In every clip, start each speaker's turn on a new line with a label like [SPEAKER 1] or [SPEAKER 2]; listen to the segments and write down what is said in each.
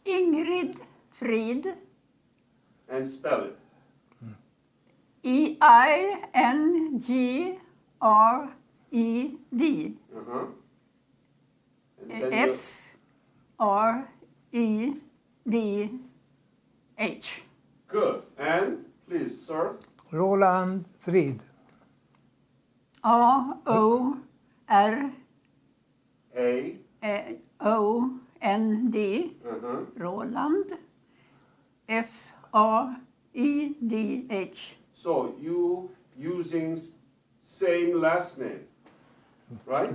[SPEAKER 1] Eingred, Fredh,
[SPEAKER 2] And spell it.
[SPEAKER 1] Eingred.
[SPEAKER 2] Uh-huh. And then
[SPEAKER 1] Fredh.
[SPEAKER 2] good. And please, sir.
[SPEAKER 3] Roland Fredh.
[SPEAKER 1] Aorond.
[SPEAKER 2] A. Uh-huh.
[SPEAKER 1] Roland. Fredh.
[SPEAKER 2] So you using same last name, right?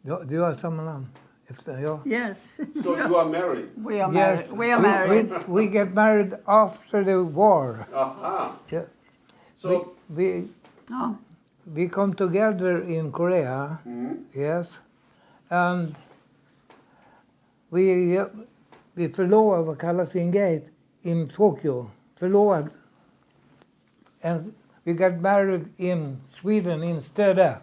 [SPEAKER 3] Ja, du har samma namn efter, ja.
[SPEAKER 1] Yes.
[SPEAKER 2] So you are married.
[SPEAKER 1] We are
[SPEAKER 3] Yes,
[SPEAKER 1] married. We are married.
[SPEAKER 3] We get married after the war.
[SPEAKER 2] Aha.
[SPEAKER 3] Yeah.
[SPEAKER 2] So
[SPEAKER 3] We come together in Korea, yes, and vi förlovade, vad kallas engaged, in Tokyo, förlovad. And we got married in Sweden instead of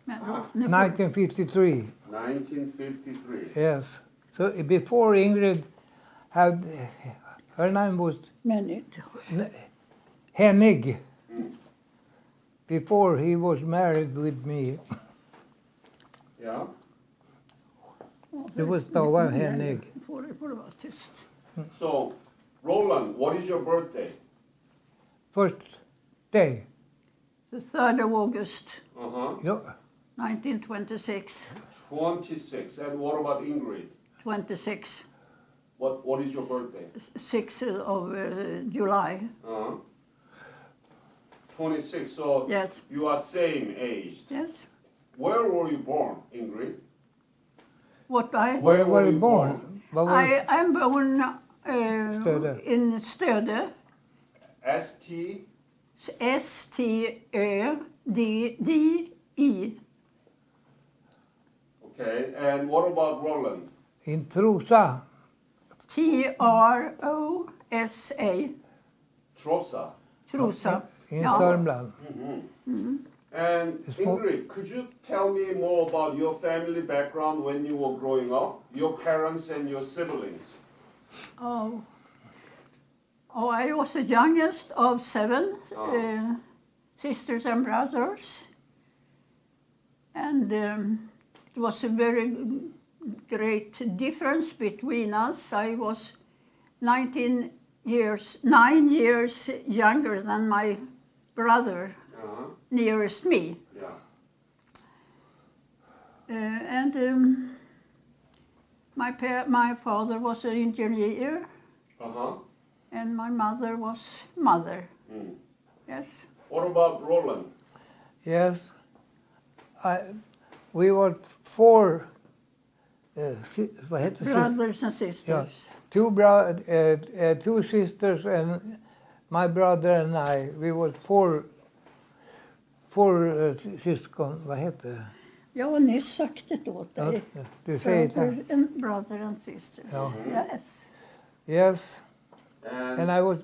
[SPEAKER 3] 1953.
[SPEAKER 2] 1953.
[SPEAKER 3] Yes. So before Eingred had, her name was Hennig. Before he was married with me.
[SPEAKER 2] Yeah.
[SPEAKER 3] Det var Stava Hennig.
[SPEAKER 1] Får det vara tyst.
[SPEAKER 2] So, Roland, what is your birthday?
[SPEAKER 3] First day.
[SPEAKER 1] The 3rd of August,
[SPEAKER 2] Uh-huh.
[SPEAKER 3] Ja.
[SPEAKER 1] 1926.
[SPEAKER 2] 26. And what about Ingrid?
[SPEAKER 1] 26.
[SPEAKER 2] What is your birthday?
[SPEAKER 1] 6th of July.
[SPEAKER 2] Uh-huh. 26. So
[SPEAKER 1] Yes.
[SPEAKER 2] you are same age.
[SPEAKER 1] Yes.
[SPEAKER 2] Where were you born, Ingrid?
[SPEAKER 3] Where were you born?
[SPEAKER 1] I'm born
[SPEAKER 3] Stöde.
[SPEAKER 1] in Stöde.
[SPEAKER 2] S-T?
[SPEAKER 1] Stöddi.
[SPEAKER 2] Okay. And what about Roland?
[SPEAKER 3] In Trosa.
[SPEAKER 1] Trosa.
[SPEAKER 2] Trosa.
[SPEAKER 1] Trosa.
[SPEAKER 3] In
[SPEAKER 1] Ja.
[SPEAKER 3] Sörmland.
[SPEAKER 2] And
[SPEAKER 3] It's more-
[SPEAKER 2] Ingrid, could you tell me more about your family background when you were growing up? Your parents and your siblings?
[SPEAKER 1] Oh, I was the youngest of 7 sisters and brothers. And it was a very great difference between us. I was 9 years younger than my brother nearest me.
[SPEAKER 2] Yeah.
[SPEAKER 1] And my father was an engineer.
[SPEAKER 2] Uh-huh.
[SPEAKER 1] And my mother was mother. Yes.
[SPEAKER 2] What about Roland?
[SPEAKER 3] Yes. We were 4 vad heter
[SPEAKER 1] Brothers and sisters.
[SPEAKER 3] Ja. 2 sisters and my brother and I. We were 4 syskon. Vad heter det?
[SPEAKER 1] Jag har nyss sagt det åt dig.
[SPEAKER 3] Ja, du säger det.
[SPEAKER 1] Brother and sisters.
[SPEAKER 3] Ja.
[SPEAKER 1] Yes.
[SPEAKER 3] Yes. And I was...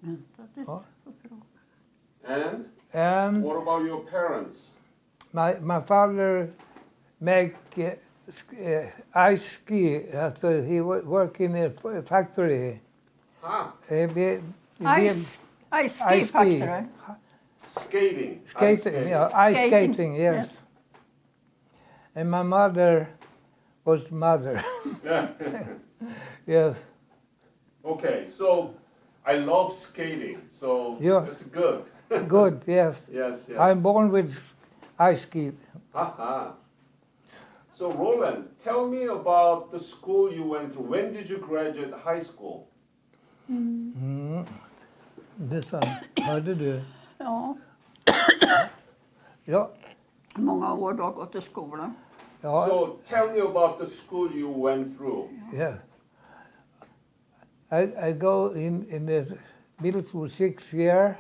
[SPEAKER 1] Vänta, det
[SPEAKER 3] Ja.
[SPEAKER 1] får bra.
[SPEAKER 2] And what about your parents?
[SPEAKER 3] My father make ice ski. So he work in a factory.
[SPEAKER 1] Ice ski factory.
[SPEAKER 2] Skating.
[SPEAKER 3] Skating, yeah, ice skating, yes. And my mother was mother.
[SPEAKER 2] Yeah.
[SPEAKER 3] Yes.
[SPEAKER 2] Okay, so I love skating, so
[SPEAKER 3] Yeah.
[SPEAKER 2] it's good.
[SPEAKER 3] Good, yes.
[SPEAKER 2] Yes, yes.
[SPEAKER 3] I'm born with ice ski.
[SPEAKER 2] Haha. So Roland, tell me about the school you went through. When did you graduate high school?
[SPEAKER 3] Det sa hörde du?
[SPEAKER 1] Ja,
[SPEAKER 3] Ja.
[SPEAKER 1] många år du har gått i skolan.
[SPEAKER 3] Ja.
[SPEAKER 2] So tell me about the school you went through.
[SPEAKER 3] Yeah. I go in the middle school 6 year.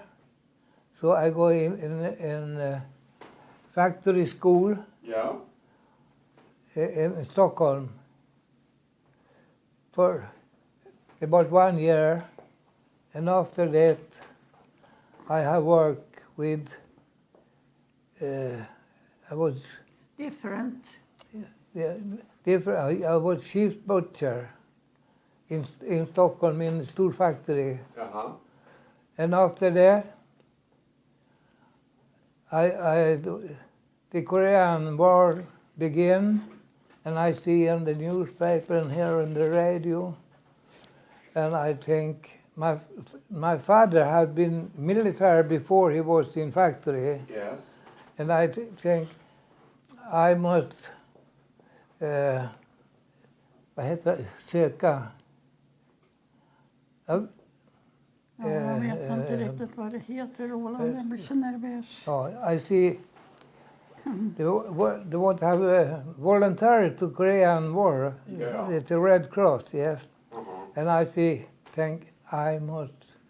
[SPEAKER 3] So I go in factory school
[SPEAKER 2] Yeah.
[SPEAKER 3] in Stockholm for about 1 year. And after that, I have worked with, I was
[SPEAKER 1] Different.
[SPEAKER 3] different. I was chief butcher in Stockholm in a stor factory.
[SPEAKER 2] Uh-huh.
[SPEAKER 3] And after that, the Korean War began, and I see in the newspaper and hear on the radio, and I think my father had been military before he was in factory,
[SPEAKER 2] Yes.
[SPEAKER 3] and I think I must vad heter det? Söka.
[SPEAKER 1] Ja, jag vet inte riktigt vad det heter, Roland. Jag blir så nervös.
[SPEAKER 3] I see. They want to have a voluntary to Korean War.
[SPEAKER 2] Yeah.
[SPEAKER 3] It's a Red Cross, yes.
[SPEAKER 2] Uh-huh.
[SPEAKER 3] And I think I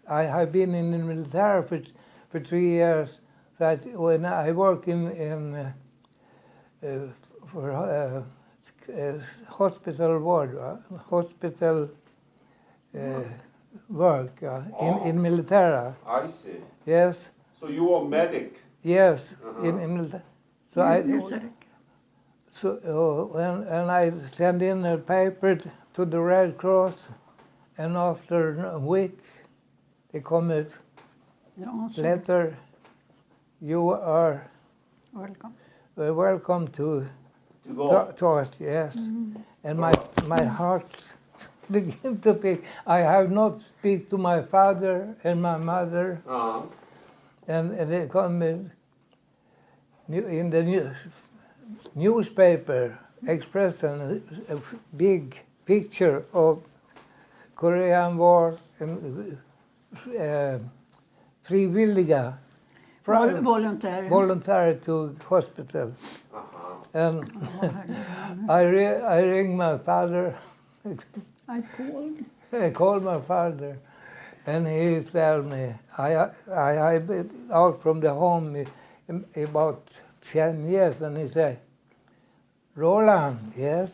[SPEAKER 3] have been in the military for 3 years. So when I work in for hospital ward, hospital work in military.
[SPEAKER 2] I see.
[SPEAKER 3] Yes.
[SPEAKER 2] So you were medic.
[SPEAKER 3] Yes,
[SPEAKER 2] Uh-huh.
[SPEAKER 3] in military. So and I send in a paper to the Red Cross, and after a week, they come with letter. You are
[SPEAKER 1] Welcome.
[SPEAKER 3] welcome to
[SPEAKER 2] go.
[SPEAKER 3] to us. Yes, and my heart begin to beat. I have not speak to my father and my mother,
[SPEAKER 2] Uh-huh.
[SPEAKER 3] and they come with. In the newspaper, Expressen, a big picture of Korean War and frivilliga, voluntary to hospital.
[SPEAKER 2] Uh-huh.
[SPEAKER 3] And I ring my father. I called my father, and he tell me I been out from the home about 10 years, and he said, Roland, yes,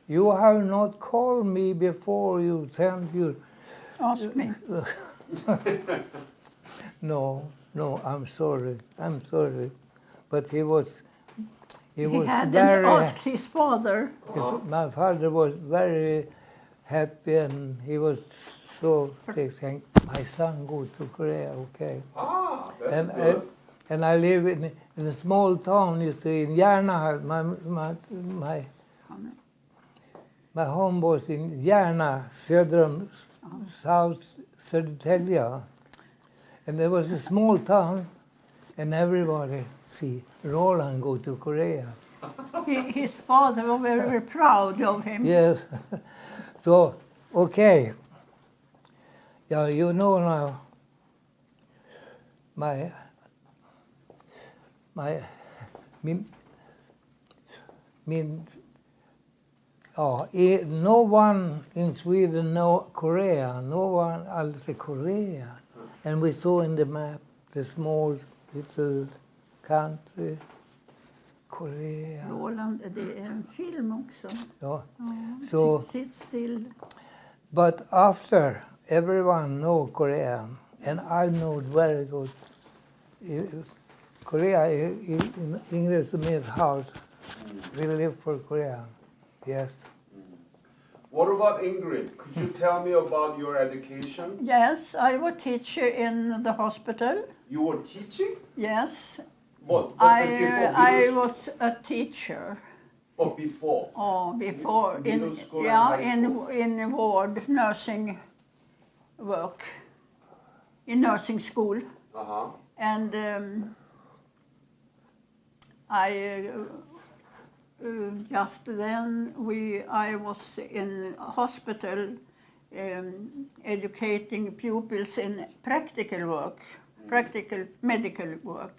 [SPEAKER 3] you have not called me before you sent you.
[SPEAKER 1] Ask me.
[SPEAKER 3] No, I'm sorry. But he
[SPEAKER 1] hadn't
[SPEAKER 3] very.
[SPEAKER 1] asked his father.
[SPEAKER 3] My father was very happy, and he was so saying, my son go to Korea, okay.
[SPEAKER 2] Ah, that's good.
[SPEAKER 3] And I live in a small town, you see, in Järna. My home was in Järna, South Södertälje. And there was a small town, and everybody see Roland go to Korea.
[SPEAKER 1] His father was very, very proud of him.
[SPEAKER 3] Yes. So, okay. Yeah, you know now, no one in Sweden know Korea. No one else Korea. And we saw in the map the small little country, Korea.
[SPEAKER 1] Roland, det är en film också.
[SPEAKER 3] Ja.
[SPEAKER 1] Ja,
[SPEAKER 3] So,
[SPEAKER 1] sit still.
[SPEAKER 3] but after everyone know Korean, and I know very good. Korea in English means house. We live for Korea. Yes.
[SPEAKER 2] What about Ingrid? Could you tell me about your education?
[SPEAKER 1] Yes, I was teacher in the hospital.
[SPEAKER 2] You were teaching?
[SPEAKER 1] Yes,
[SPEAKER 2] But
[SPEAKER 1] I was a teacher.
[SPEAKER 2] But before?
[SPEAKER 1] Oh, before
[SPEAKER 2] Middle school and high school?
[SPEAKER 1] in ward nursing work, in nursing school,
[SPEAKER 2] Uh-huh.
[SPEAKER 1] and I just then I was in hospital educating pupils in practical work, practical medical work.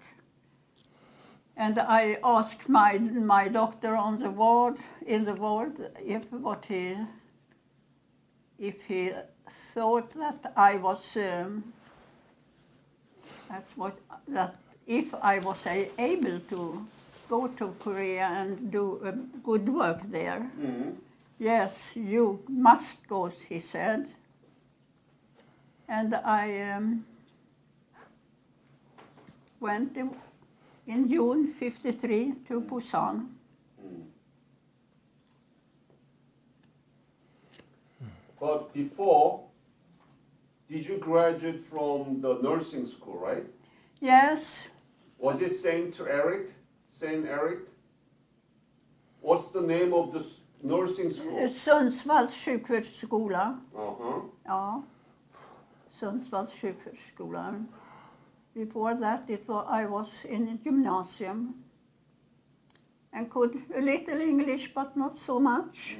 [SPEAKER 1] And I asked my doctor on the ward, in the ward, if he thought that I was that if I was able to go to Korea and do good work there.
[SPEAKER 2] Mm-hmm.
[SPEAKER 1] Yes, you must go, he said. And I went in June '53 to Busan.
[SPEAKER 2] But before, did you graduate from the nursing school, right?
[SPEAKER 1] Yes,
[SPEAKER 2] Was it Saint Eric? Saint Eric? What's the name of the nursing school?
[SPEAKER 1] Sundsvalls sjuksköterskeskola.
[SPEAKER 2] Uh-huh.
[SPEAKER 1] Ja, Sundsvalls sjuksköterskeskolan. Before that I was in gymnasium and could a little English but not so much.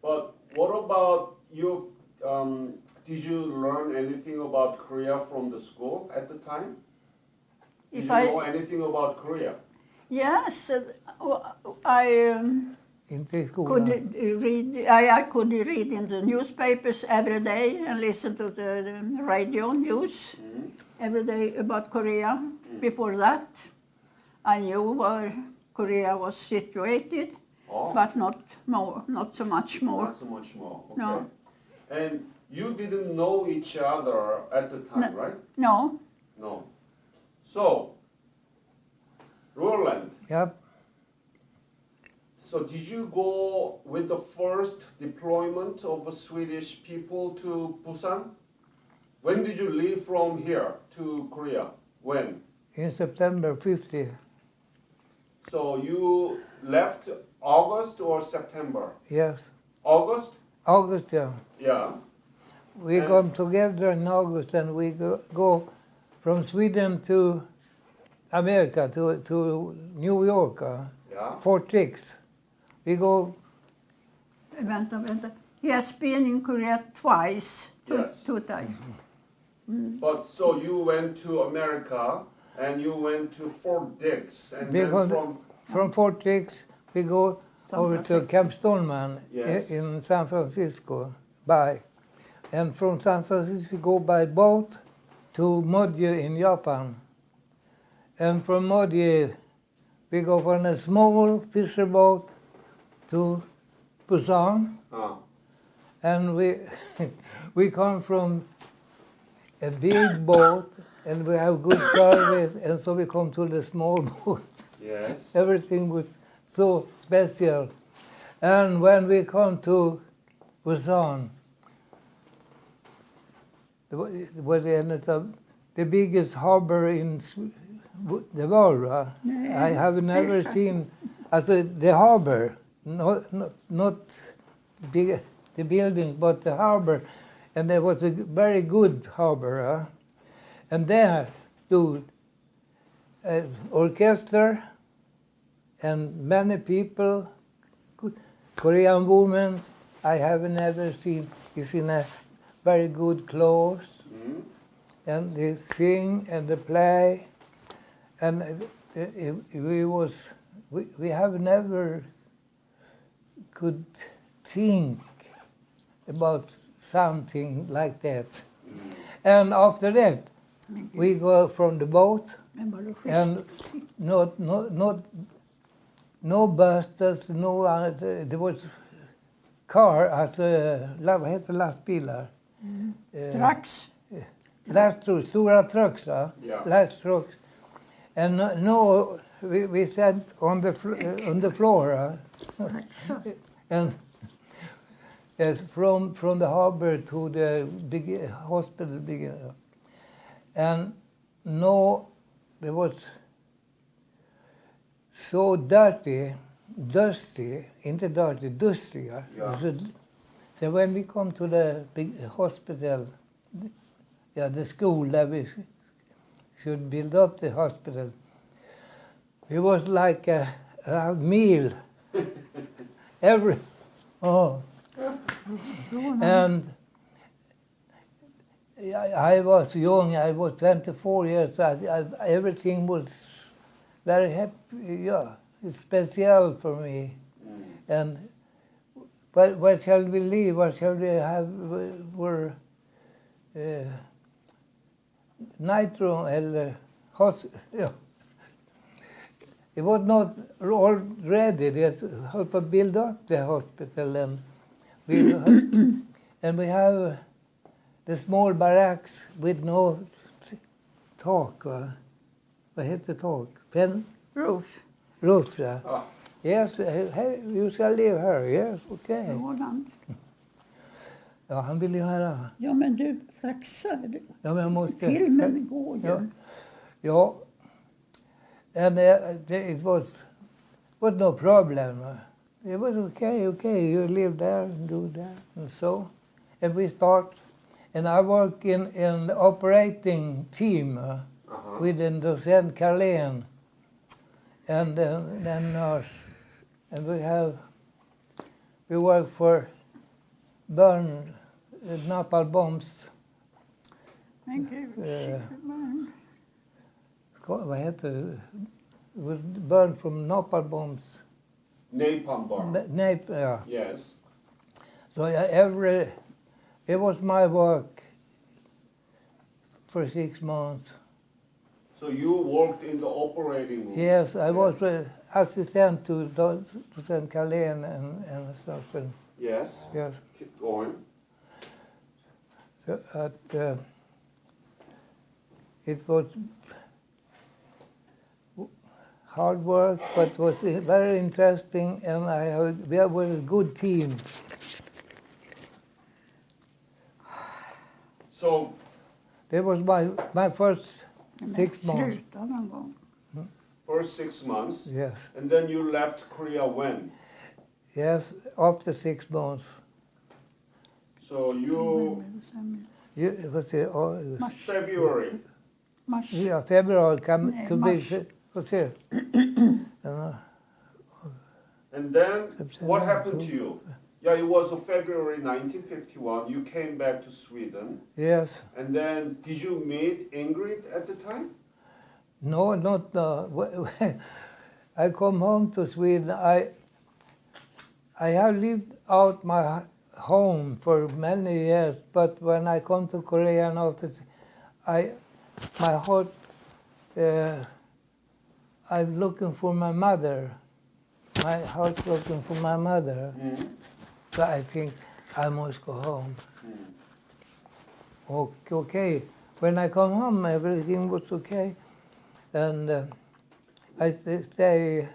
[SPEAKER 2] But what about you? Did you learn anything about Korea from the school at the time? Did
[SPEAKER 1] If
[SPEAKER 2] you
[SPEAKER 1] I-
[SPEAKER 2] know anything about Korea?
[SPEAKER 1] Yes, I
[SPEAKER 3] Inte i
[SPEAKER 1] could
[SPEAKER 3] skolan.
[SPEAKER 1] read. I could read in the newspapers every day and listen to the radio news every day about Korea. Before that, I knew where Korea was situated,
[SPEAKER 2] Oh,
[SPEAKER 1] but not so much more.
[SPEAKER 2] not so much more. Okay.
[SPEAKER 1] No.
[SPEAKER 2] And you didn't know each other at the time,
[SPEAKER 1] No.
[SPEAKER 2] right?
[SPEAKER 1] No,
[SPEAKER 2] No. So, Roland,
[SPEAKER 3] Yep.
[SPEAKER 2] so did you go with the first deployment of Swedish people to Busan? When did you leave from here to Korea? When?
[SPEAKER 3] In September 50.
[SPEAKER 2] So you left August or September?
[SPEAKER 3] Yes.
[SPEAKER 2] August?
[SPEAKER 3] August, yeah.
[SPEAKER 2] Yeah.
[SPEAKER 3] We
[SPEAKER 2] And-
[SPEAKER 3] come together in August and we go from Sweden to America, to New York,
[SPEAKER 2] Yeah.
[SPEAKER 3] Fort Dix. We go,
[SPEAKER 1] vänta. He has been in Korea twice,
[SPEAKER 2] Yes.
[SPEAKER 1] two times.
[SPEAKER 2] But so you went to America and you went to Fort Dix and
[SPEAKER 3] we
[SPEAKER 2] then
[SPEAKER 3] go from Fort Dix, we go
[SPEAKER 1] San
[SPEAKER 3] over to
[SPEAKER 1] Francisco.
[SPEAKER 3] Camp Stoneman
[SPEAKER 2] Yes.
[SPEAKER 3] in San Francisco, by. And from San Francisco, we go by boat to Modje in Japan. And from Modje, we go on a small fisher boat to Busan. And we come from a big boat, and we have good service, and so we come to the small boat.
[SPEAKER 2] Yes.
[SPEAKER 3] Everything was so special. And when we come to Busan, the biggest harbor in the world. I have never seen the harbor, not the building, but the harbor. And there was a very good harbor. And there stood an orchestra and many people, Korean women I have never seen, is in a very good clothes. And they sing and they play. And we have never could think about something like that. And after that, we go from the boat, and no buses, there was car, alltså, vad heter lastbilar?
[SPEAKER 1] Trucks.
[SPEAKER 3] Lasttrucks, stora trucks, va?
[SPEAKER 2] Yeah.
[SPEAKER 3] Last trucks. And we sat on the floor, and yes, from the harbor to the big hospital, and there was so dusty, inte dirty, dusty.
[SPEAKER 2] Yeah.
[SPEAKER 3] So when we come to the big hospital, the school that we should build up the hospital, it was like a meal every. And I was young. I was 24 years old. Everything was very happy. Yeah, it's special for me. And but where shall we live? What shall we have? Were night room eller hospital? It was not all ready. They helped to build up the hospital, and we have the small barracks with no talk. Vad heter talk?
[SPEAKER 1] Roof.
[SPEAKER 3] Roof, yeah.
[SPEAKER 2] Ah.
[SPEAKER 3] Yes, hey, you shall leave her. Yes, okay.
[SPEAKER 1] Roland.
[SPEAKER 3] Ja, han vill ju höra.
[SPEAKER 1] Ja, men du flaxar.
[SPEAKER 3] Ja, men jag måste...
[SPEAKER 1] Filmen går ju.
[SPEAKER 3] Ja. Ja. And it was no problem. It was okay. You live there and do that and so. And we start, and I work in the operating team with the docent Carlén and then nurse. And we work for burn napalm bombs.
[SPEAKER 1] Men gud, Superman.
[SPEAKER 3] Vad heter det? Burn from napalm bombs.
[SPEAKER 2] Napalm bomb.
[SPEAKER 3] Yeah.
[SPEAKER 2] Yes.
[SPEAKER 3] So it was my work for 6 months.
[SPEAKER 2] So you worked in the operating room?
[SPEAKER 3] Yes, I was assistant to Docent Carlén and stuff. And
[SPEAKER 2] Yes.
[SPEAKER 3] yes,
[SPEAKER 2] Keep going.
[SPEAKER 3] so it was hard work, but it was very interesting, and we were a good team.
[SPEAKER 2] So
[SPEAKER 3] That was my first 6 months.
[SPEAKER 1] Sluta någon gång.
[SPEAKER 2] first 6 months,
[SPEAKER 3] Yes,
[SPEAKER 2] and then you left Korea when?
[SPEAKER 3] yes, after 6 months.
[SPEAKER 2] So you
[SPEAKER 3] It was
[SPEAKER 2] February.
[SPEAKER 1] Mars.
[SPEAKER 3] yeah, February come
[SPEAKER 1] Nej,
[SPEAKER 3] to
[SPEAKER 1] mars.
[SPEAKER 3] be. What's it?
[SPEAKER 2] And then
[SPEAKER 3] September,
[SPEAKER 2] what happened to
[SPEAKER 3] October.
[SPEAKER 2] you? Yeah, it was February 1951. You came back to Sweden,
[SPEAKER 3] Yes.
[SPEAKER 2] and then did you meet Eingred at the time?
[SPEAKER 3] No, not I come home to Sweden. I have lived out my home for many years, but when I come to Korea and after, my heart, I'm looking for my mother. My heart looking for my mother. So I think I must go home. Okay. When I come home, everything was okay. And I stay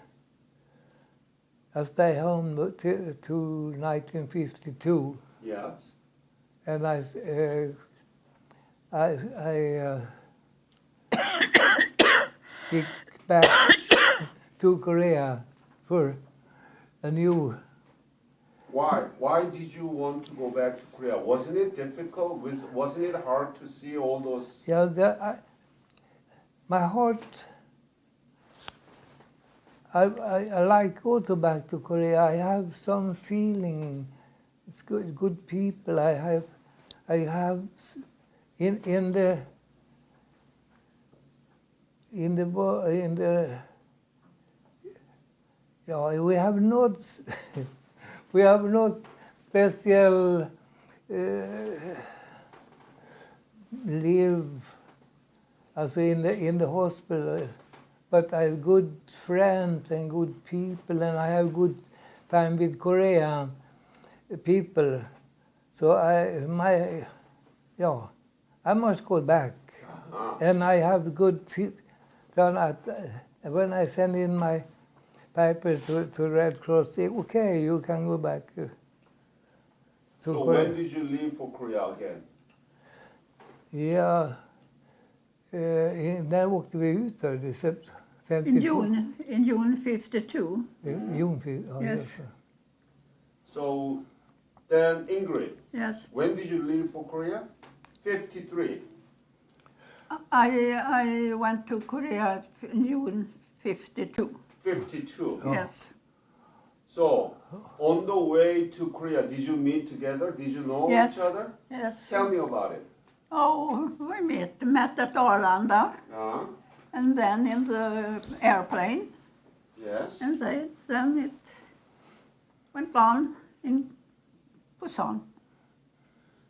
[SPEAKER 3] home to 1952,
[SPEAKER 2] Yes.
[SPEAKER 3] and I get back to Korea for a new.
[SPEAKER 2] Why? Why did you want to go back to Korea? Wasn't it difficult? Wasn't it hard to see all those?
[SPEAKER 3] Yeah, my heart. I like go to back to Korea. I have some feeling. It's good people. I have in the yeah, we have not special live as in the hospital. But I have good friends and good people, and I have good time with Korean people. So I must go back, and I have good when I send in my paper to Red Cross. Say, okay, you can go back to
[SPEAKER 2] So
[SPEAKER 3] Korea.
[SPEAKER 2] when did you leave for Korea again?
[SPEAKER 3] Ja, när åkte vi ut då? Det 52?
[SPEAKER 1] In June 52.
[SPEAKER 3] Yes.
[SPEAKER 2] So then Eingred,
[SPEAKER 1] Yes.
[SPEAKER 2] when did you leave for Korea? 53.
[SPEAKER 1] I went to Korea in June 52.
[SPEAKER 2] 52.
[SPEAKER 1] Yes.
[SPEAKER 2] So on the way to Korea, did you meet together? Did you know
[SPEAKER 1] Yes.
[SPEAKER 2] each other?
[SPEAKER 1] Yes.
[SPEAKER 2] Tell me about it.
[SPEAKER 1] Oh, we met at Arlanda, and then in the airplane,
[SPEAKER 2] Yes.
[SPEAKER 1] and then it went on in Busan.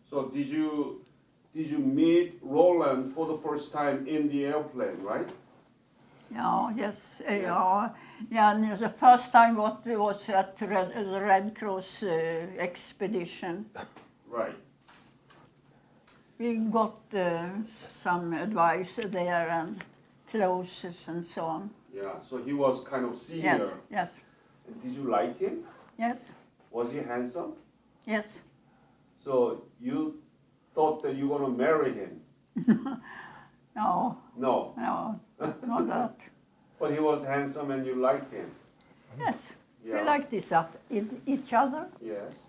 [SPEAKER 2] So did you meet Roland for the first time in the airplane, right?
[SPEAKER 1] Yeah, yes, yeah. The first time was at the Red Cross expedition.
[SPEAKER 2] Right.
[SPEAKER 1] We got some advice there and clothes and so on.
[SPEAKER 2] Yeah. So he was kind of senior.
[SPEAKER 1] Yes.
[SPEAKER 2] Did you like him?
[SPEAKER 1] Yes,
[SPEAKER 2] Was he handsome?
[SPEAKER 1] yes.
[SPEAKER 2] So you thought that you were going to marry him?
[SPEAKER 1] No,
[SPEAKER 2] No.
[SPEAKER 1] no, not that.
[SPEAKER 2] But he was handsome and you liked him?
[SPEAKER 1] Yes,
[SPEAKER 2] Yeah.
[SPEAKER 1] we liked each other.
[SPEAKER 2] Yes.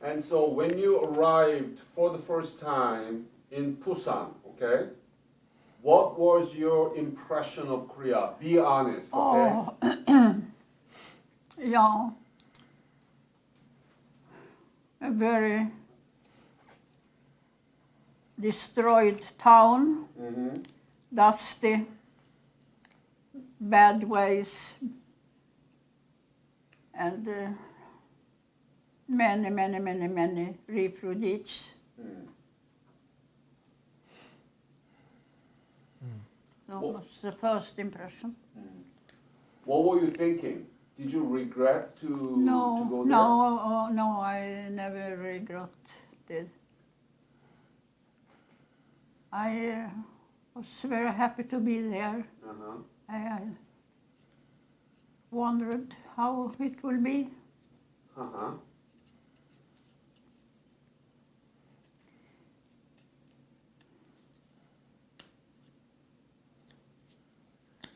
[SPEAKER 2] And so when you arrived for the first time in Busan, okay, what was your impression of Korea? Be honest, okay?
[SPEAKER 1] Oh, yeah. A very destroyed town,
[SPEAKER 2] Mm-hmm.
[SPEAKER 1] dusty, bad ways, and many refugees.
[SPEAKER 2] Mm.
[SPEAKER 1] That was the first impression.
[SPEAKER 2] What were you thinking? Did you regret to go there?
[SPEAKER 1] No, I never regretted. I was very happy to be there.
[SPEAKER 2] Uh-huh.
[SPEAKER 1] I wondered how it will be.
[SPEAKER 2] Uh-huh.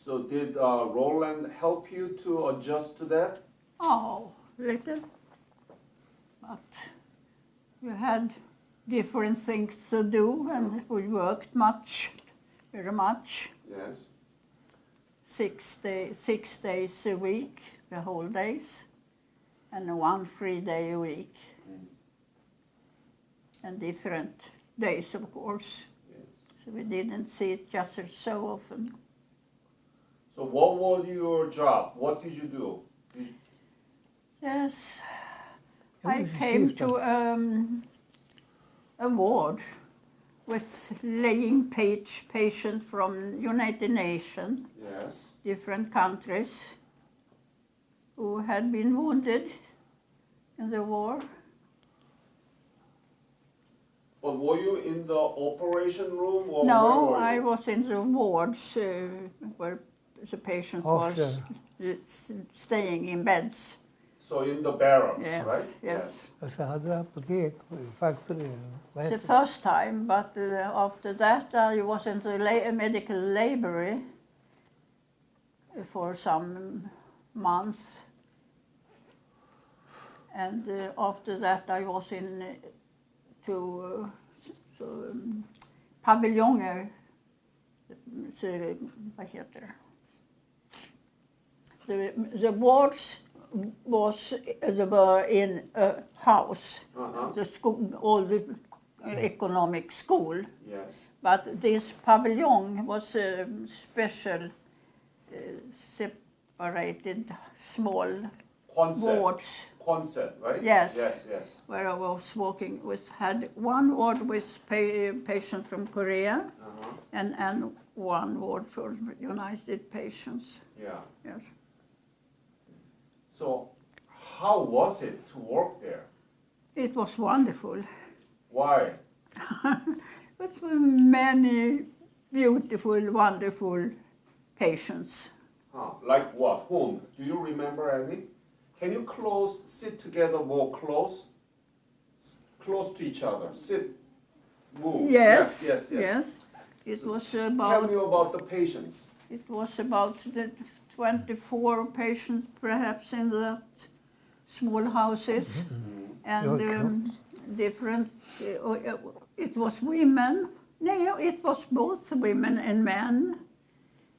[SPEAKER 2] So did Roland help you to adjust to that?
[SPEAKER 1] Oh, little. But we had different things to do and we worked very much.
[SPEAKER 2] Yes.
[SPEAKER 1] 6 days a week, the whole days, and 1 free day a week. And different days, of course.
[SPEAKER 2] Yes.
[SPEAKER 1] So we didn't see each other so often.
[SPEAKER 2] So what was your job? What did you do?
[SPEAKER 1] Yes,
[SPEAKER 3] Ja,
[SPEAKER 1] I
[SPEAKER 3] precis,
[SPEAKER 1] came
[SPEAKER 3] ja.
[SPEAKER 1] to a ward with laying patients from United Nations,
[SPEAKER 2] Yes.
[SPEAKER 1] different countries, who had been wounded in the war.
[SPEAKER 2] But were you in the operation room or
[SPEAKER 1] No,
[SPEAKER 2] where were
[SPEAKER 1] I
[SPEAKER 2] you?
[SPEAKER 1] was in the wards where the patient was staying in beds.
[SPEAKER 2] So in the barracks,
[SPEAKER 1] Yes,
[SPEAKER 2] right?
[SPEAKER 1] yes.
[SPEAKER 3] Alltså hade apotek, factory. Vad
[SPEAKER 1] The
[SPEAKER 3] heter det?
[SPEAKER 1] first time, but after that I was in the medical library for some months. And after that I was in paviljonger. Så, vad heter det? The wards they were in a house,
[SPEAKER 2] Uh-huh.
[SPEAKER 1] the school, all the economic school.
[SPEAKER 2] Yes.
[SPEAKER 1] But this pavilion was a special, separated, small
[SPEAKER 2] Concept.
[SPEAKER 1] wards
[SPEAKER 2] Concept, right?
[SPEAKER 1] Yes.
[SPEAKER 2] Yes, yes.
[SPEAKER 1] where I was working with. Had one ward with patients from Korea
[SPEAKER 2] Uh-huh.
[SPEAKER 1] and one ward for United patients.
[SPEAKER 2] Yeah.
[SPEAKER 1] Yes.
[SPEAKER 2] So how was it to work there?
[SPEAKER 1] It was wonderful.
[SPEAKER 2] Why?
[SPEAKER 1] It was many beautiful, wonderful patients.
[SPEAKER 2] Huh. Like what? Whom? Do you remember any? Can you sit together more close? Close to each other. Sit, move.
[SPEAKER 1] Yes,
[SPEAKER 2] Yes.
[SPEAKER 1] It was
[SPEAKER 2] Tell
[SPEAKER 1] about
[SPEAKER 2] me about the patients.
[SPEAKER 1] the 24 patients perhaps in that small houses, and
[SPEAKER 3] Okay.
[SPEAKER 1] different. It was women. No, it was both women and men,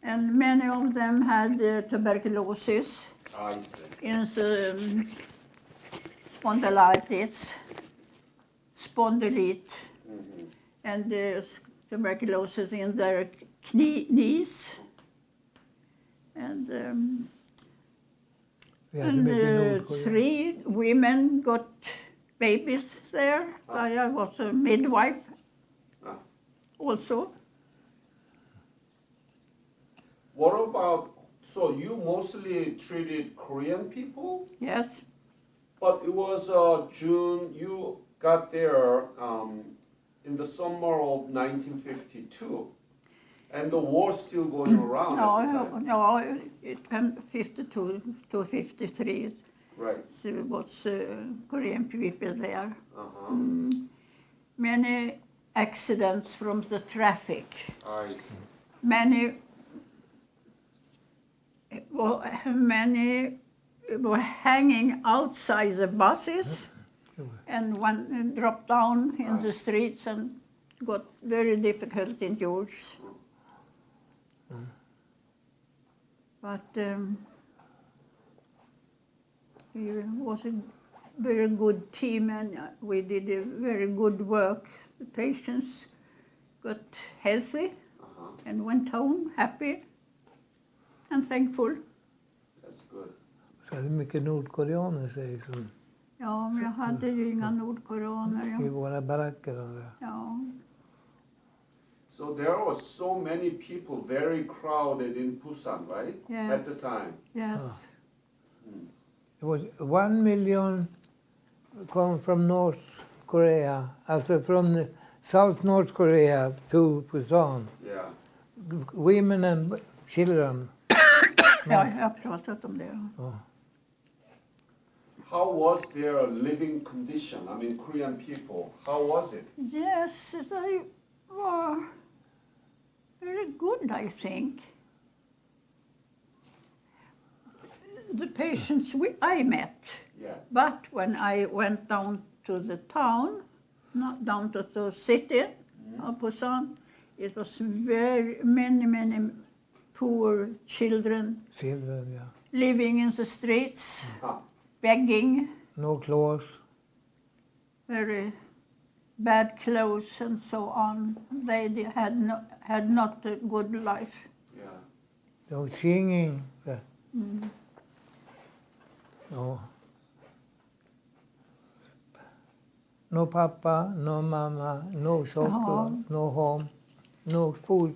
[SPEAKER 1] and many of them had tuberculosis,
[SPEAKER 2] I see.
[SPEAKER 1] in spondylitis, spondylit, and tuberculosis in their knees. And,
[SPEAKER 3] Vi hade mycket
[SPEAKER 1] and
[SPEAKER 3] Nordkorea.
[SPEAKER 1] 3 women got babies there. I was a midwife
[SPEAKER 2] Ah.
[SPEAKER 1] also.
[SPEAKER 2] What about, so you mostly treated Korean people?
[SPEAKER 1] Yes,
[SPEAKER 2] But it was June, you got there in the summer of 1952. And the war's still going around at the time.
[SPEAKER 1] No, it went 52 to 53.
[SPEAKER 2] Right.
[SPEAKER 1] So it was Korean people there.
[SPEAKER 2] Uh-huh.
[SPEAKER 1] Many accidents from the traffic.
[SPEAKER 2] I see.
[SPEAKER 1] Many were hanging outside the buses, and one dropped down in the streets and got very difficult injuries. But it was a very good team, and we did a very good work. The patients got healthy and went home happy and thankful.
[SPEAKER 2] That's good.
[SPEAKER 3] Så är det mycket nordkoreaner säger som
[SPEAKER 1] Ja, men jag hade ju inga
[SPEAKER 3] i
[SPEAKER 1] nordkoreaner.
[SPEAKER 3] våra baracker. Och det.
[SPEAKER 1] Ja.
[SPEAKER 2] So there were so many people, very crowded in Busan, right?
[SPEAKER 1] Yes.
[SPEAKER 2] At the time.
[SPEAKER 1] Yes.
[SPEAKER 3] It was 1 million come from North Korea, alltså from South North Korea to Busan.
[SPEAKER 2] Yeah.
[SPEAKER 3] Women and children.
[SPEAKER 1] Ja, jag har pratat om det.
[SPEAKER 2] How was their living condition? I mean, Korean people, how was it?
[SPEAKER 1] Yes, they were very good, I think. The patients I met,
[SPEAKER 2] Yeah.
[SPEAKER 1] but when I went down to the town, not down to the city of Busan, it was very many poor children
[SPEAKER 3] Children, yeah.
[SPEAKER 1] living in the streets,
[SPEAKER 2] Huh.
[SPEAKER 1] begging,
[SPEAKER 3] No clothes.
[SPEAKER 1] very bad clothes and so on. They had not a good life.
[SPEAKER 2] Yeah.
[SPEAKER 3] No singing. No. No papa, no mama, no chocolate, no home, no food.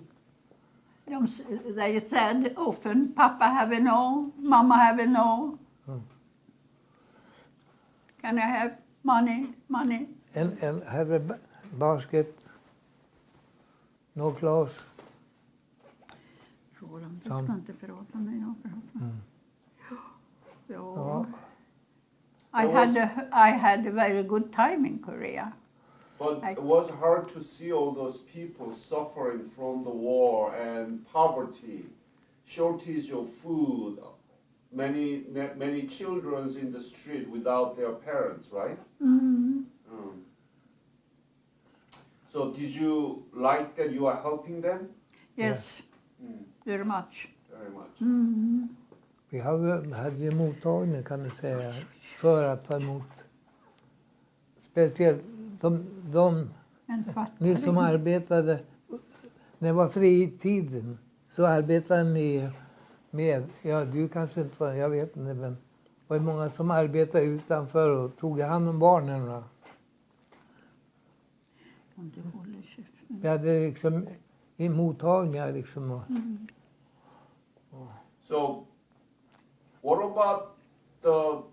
[SPEAKER 1] They said often, Papa have no, Mama have no. Can I have money?
[SPEAKER 3] And have a basket, no clothes.
[SPEAKER 1] Roland, du ska inte prata när jag pratar. Ja. I had a very good time in Korea.
[SPEAKER 2] But it was hard to see all those people suffering from the war and poverty, shortage of food, many children in the street without their parents, right? So did you like that you are helping them?
[SPEAKER 1] Yes, very much.
[SPEAKER 2] Very much.
[SPEAKER 3] Vi hade ju mottagning kan du säga för att ta emot. Speciellt ni som arbetade, när det var fritiden så arbetade ni med, ja du kanske inte var, jag vet inte, men det var många som arbetade utanför och tog hand om barnen. Va? Vi hade liksom i mottagningar liksom.
[SPEAKER 2] So what about the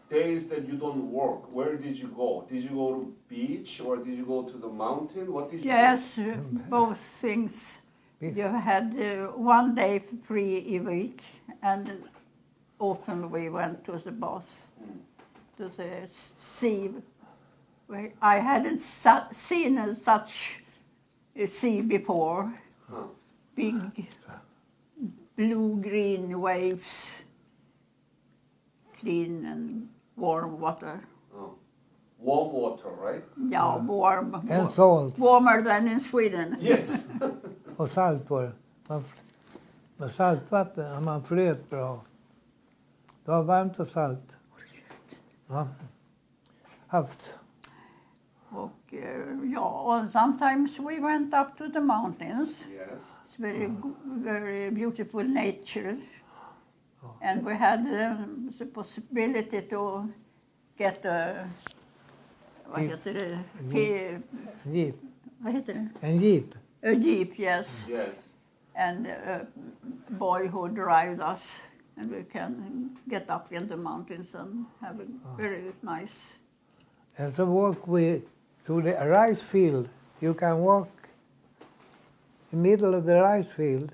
[SPEAKER 2] days that you don't work? Where did you go? Did you go to beach or did you go to the mountain? What did you
[SPEAKER 1] Yes, both things. You had 1 day free a week, and often we went to the bath, to the sea. I hadn't seen such a sea before. Big blue-green waves, clean and warm water.
[SPEAKER 2] Oh. Warm water, right?
[SPEAKER 1] Yeah, warm.
[SPEAKER 3] And salt.
[SPEAKER 1] Warmer than in Sweden.
[SPEAKER 2] Yes.
[SPEAKER 3] Och salt var det. Med saltvatten, man flöt bra. Det var varmt och salt. Ja. Havs.
[SPEAKER 1] Och, and sometimes we went up to the mountains.
[SPEAKER 2] Yes.
[SPEAKER 1] It's very beautiful nature. And we had the possibility to get a, vad heter det?
[SPEAKER 3] Jeep.
[SPEAKER 1] Vad heter det?
[SPEAKER 3] En jeep.
[SPEAKER 1] A jeep, yes.
[SPEAKER 2] Yes.
[SPEAKER 1] And a boy who drives us. And we can get up in the mountains and have a very nice.
[SPEAKER 3] And so walk we to the rice field. You can walk in the middle of the rice field,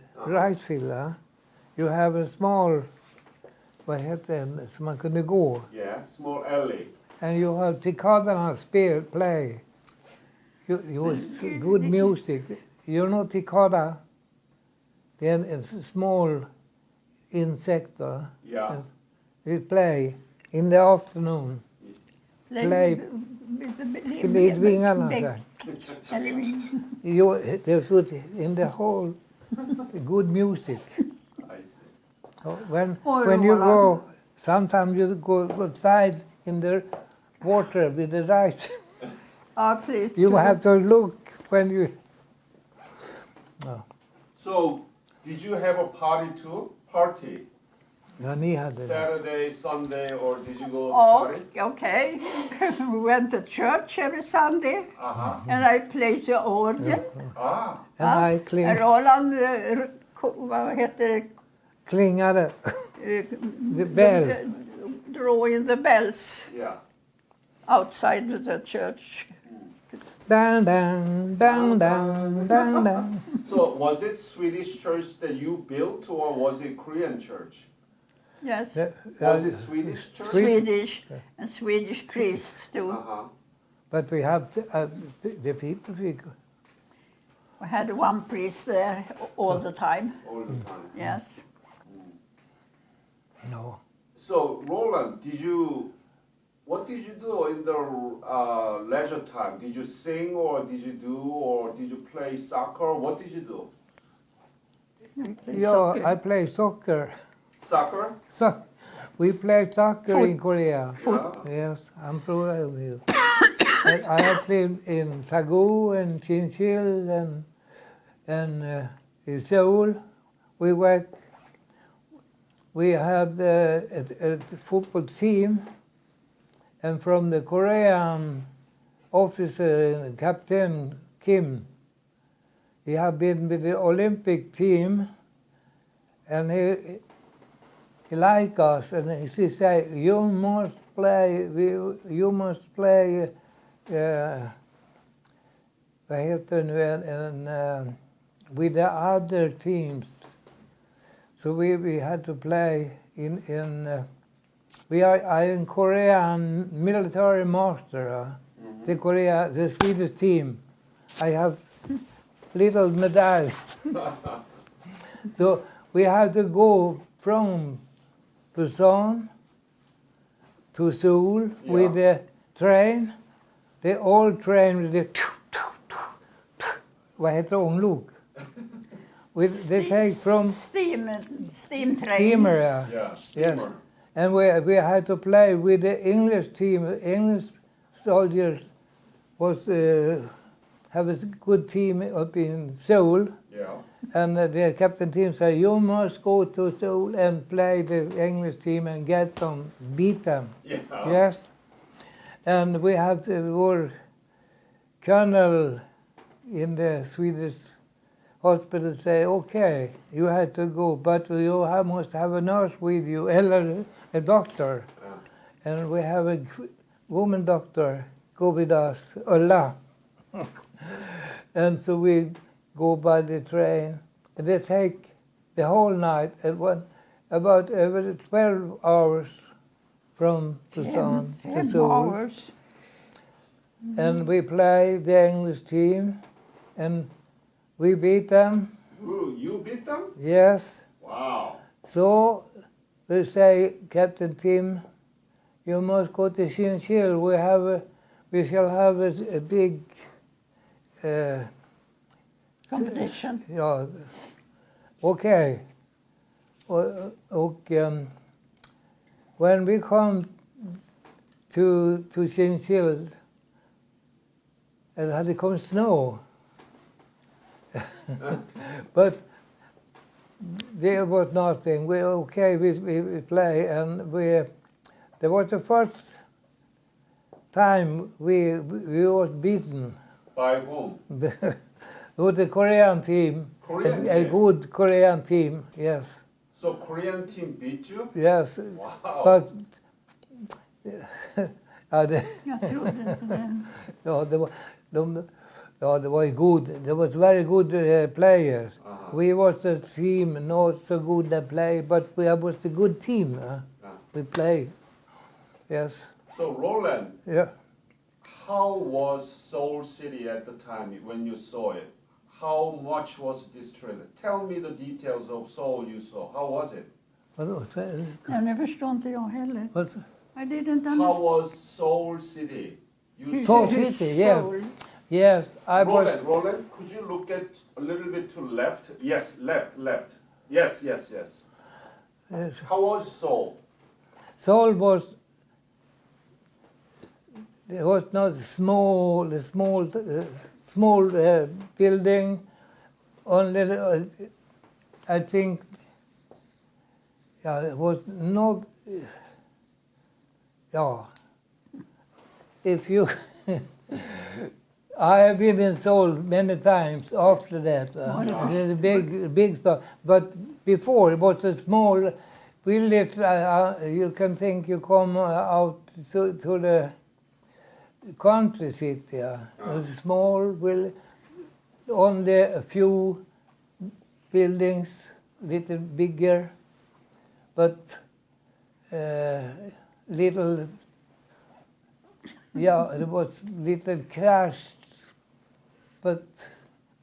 [SPEAKER 3] you have a small, vad heter det, som man kunde gå.
[SPEAKER 2] Yeah, small alley.
[SPEAKER 3] And you have Ticadarna play. You was good music. You know Ticada? Then it's a small insect.
[SPEAKER 2] Yeah.
[SPEAKER 3] They play in the afternoon. Play med vingarna. They put in the whole good music.
[SPEAKER 2] I see.
[SPEAKER 3] When you go, sometimes you go outside in the water with the rice.
[SPEAKER 1] Please.
[SPEAKER 3] You have to look when you.
[SPEAKER 2] So, did you have a party too? Party?
[SPEAKER 3] Ja, ni hade det.
[SPEAKER 2] Saturday, Sunday, or did you go to party?
[SPEAKER 1] Okay. We went to church every Sunday, and I played the organ.
[SPEAKER 2] Ah,
[SPEAKER 3] And I
[SPEAKER 1] Roland, vad heter det?
[SPEAKER 3] klingade. The bell.
[SPEAKER 1] Drawing the bells
[SPEAKER 2] yeah.
[SPEAKER 1] outside the church.
[SPEAKER 3] Dang, dang, dang, dang, dang, dang.
[SPEAKER 2] So, was it Swedish church that you built, or was it Korean church?
[SPEAKER 1] Yes.
[SPEAKER 2] Was it Swedish church?
[SPEAKER 1] Swedish and Swedish priest too.
[SPEAKER 3] But we have the people.
[SPEAKER 1] We had one priest there all the time.
[SPEAKER 2] All the time.
[SPEAKER 1] Yes.
[SPEAKER 3] No.
[SPEAKER 2] So, Roland, what did you do in the leisure time? Did you sing, or did you play soccer? What did you do?
[SPEAKER 3] Yeah, I play soccer.
[SPEAKER 2] Soccer?
[SPEAKER 3] So we play soccer in Korea.
[SPEAKER 2] Yeah.
[SPEAKER 3] Yes, I'm proud of you. I have played in Sagu and Chinchil and in Seoul. We have a football team, and from the Korean officer, Captain Kim, he have been with the Olympic team, and he like us, and he say, you must play vad heter nu, with the other teams. So we had to play I am Korean military master. The Swedish team. I have little medal. So we had to go from Busan to Seoul with the train. The old train with the vad heter ånglok? They take from
[SPEAKER 1] steam train.
[SPEAKER 3] steamer.
[SPEAKER 2] Yeah, steamer.
[SPEAKER 3] Yes. And we had to play with the English team. English soldiers was have a good team up in Seoul.
[SPEAKER 2] Yeah.
[SPEAKER 3] And the captain team said, you must go to Seoul and play the English team and get them, beat them.
[SPEAKER 2] Yeah.
[SPEAKER 3] Yes. And we have our colonel in the Swedish hospital say, okay, you had to go, but you must have a nurse with you, or a doctor. And we have a woman doctor go with us, Ulla. And so we go by the train. And they take the whole night, about 12 hours from Busan to
[SPEAKER 1] 10
[SPEAKER 3] Seoul.
[SPEAKER 1] hours.
[SPEAKER 3] And we play the English team, and we beat them.
[SPEAKER 2] Ooh, you beat them?
[SPEAKER 3] Yes.
[SPEAKER 2] Wow.
[SPEAKER 3] So they say, Captain Tim, you must go to Chinchil. We shall have a big
[SPEAKER 1] Competition.
[SPEAKER 3] Ja, okay. When we come to Chinchil, it had come snow. But there was nothing. We play, and there was the first time we was beaten.
[SPEAKER 2] By whom?
[SPEAKER 3] With the Korean team.
[SPEAKER 2] Korean
[SPEAKER 3] A
[SPEAKER 2] team?
[SPEAKER 3] good Korean team, yes.
[SPEAKER 2] So Korean team beat you?
[SPEAKER 3] Yes.
[SPEAKER 2] Wow.
[SPEAKER 3] But ja,
[SPEAKER 1] Jag trodde inte det.
[SPEAKER 3] ja, Yeah, they were good. There was very good players.
[SPEAKER 2] Uh-huh.
[SPEAKER 3] We was a team, not so good at play, but we was a good team.
[SPEAKER 2] Yeah.
[SPEAKER 3] We play. Yes.
[SPEAKER 2] So Roland,
[SPEAKER 3] Yeah.
[SPEAKER 2] how was Seoul City at the time when you saw it? How much was destroyed? Tell me the details of Seoul you saw. How was it?
[SPEAKER 3] Vadå?
[SPEAKER 1] Ja, det förstår inte jag heller. I didn't
[SPEAKER 2] How
[SPEAKER 1] understand.
[SPEAKER 2] was Seoul City? You
[SPEAKER 3] Seoul
[SPEAKER 2] saw it.
[SPEAKER 3] City, yes. Yes, I was.
[SPEAKER 2] Roland, could you look at a little bit to left? Yes, left. Yes.
[SPEAKER 3] Yes.
[SPEAKER 2] How was Seoul?
[SPEAKER 3] Seoul was. There was not small building. Only, I think. Yeah, it was not. Yeah. If you. I have been in Seoul many times after that. It's a big stuff. But before it was a small village. You can think you come out to the country city. A small village, only a few buildings, little bigger, but little. Yeah, it was little crashed, but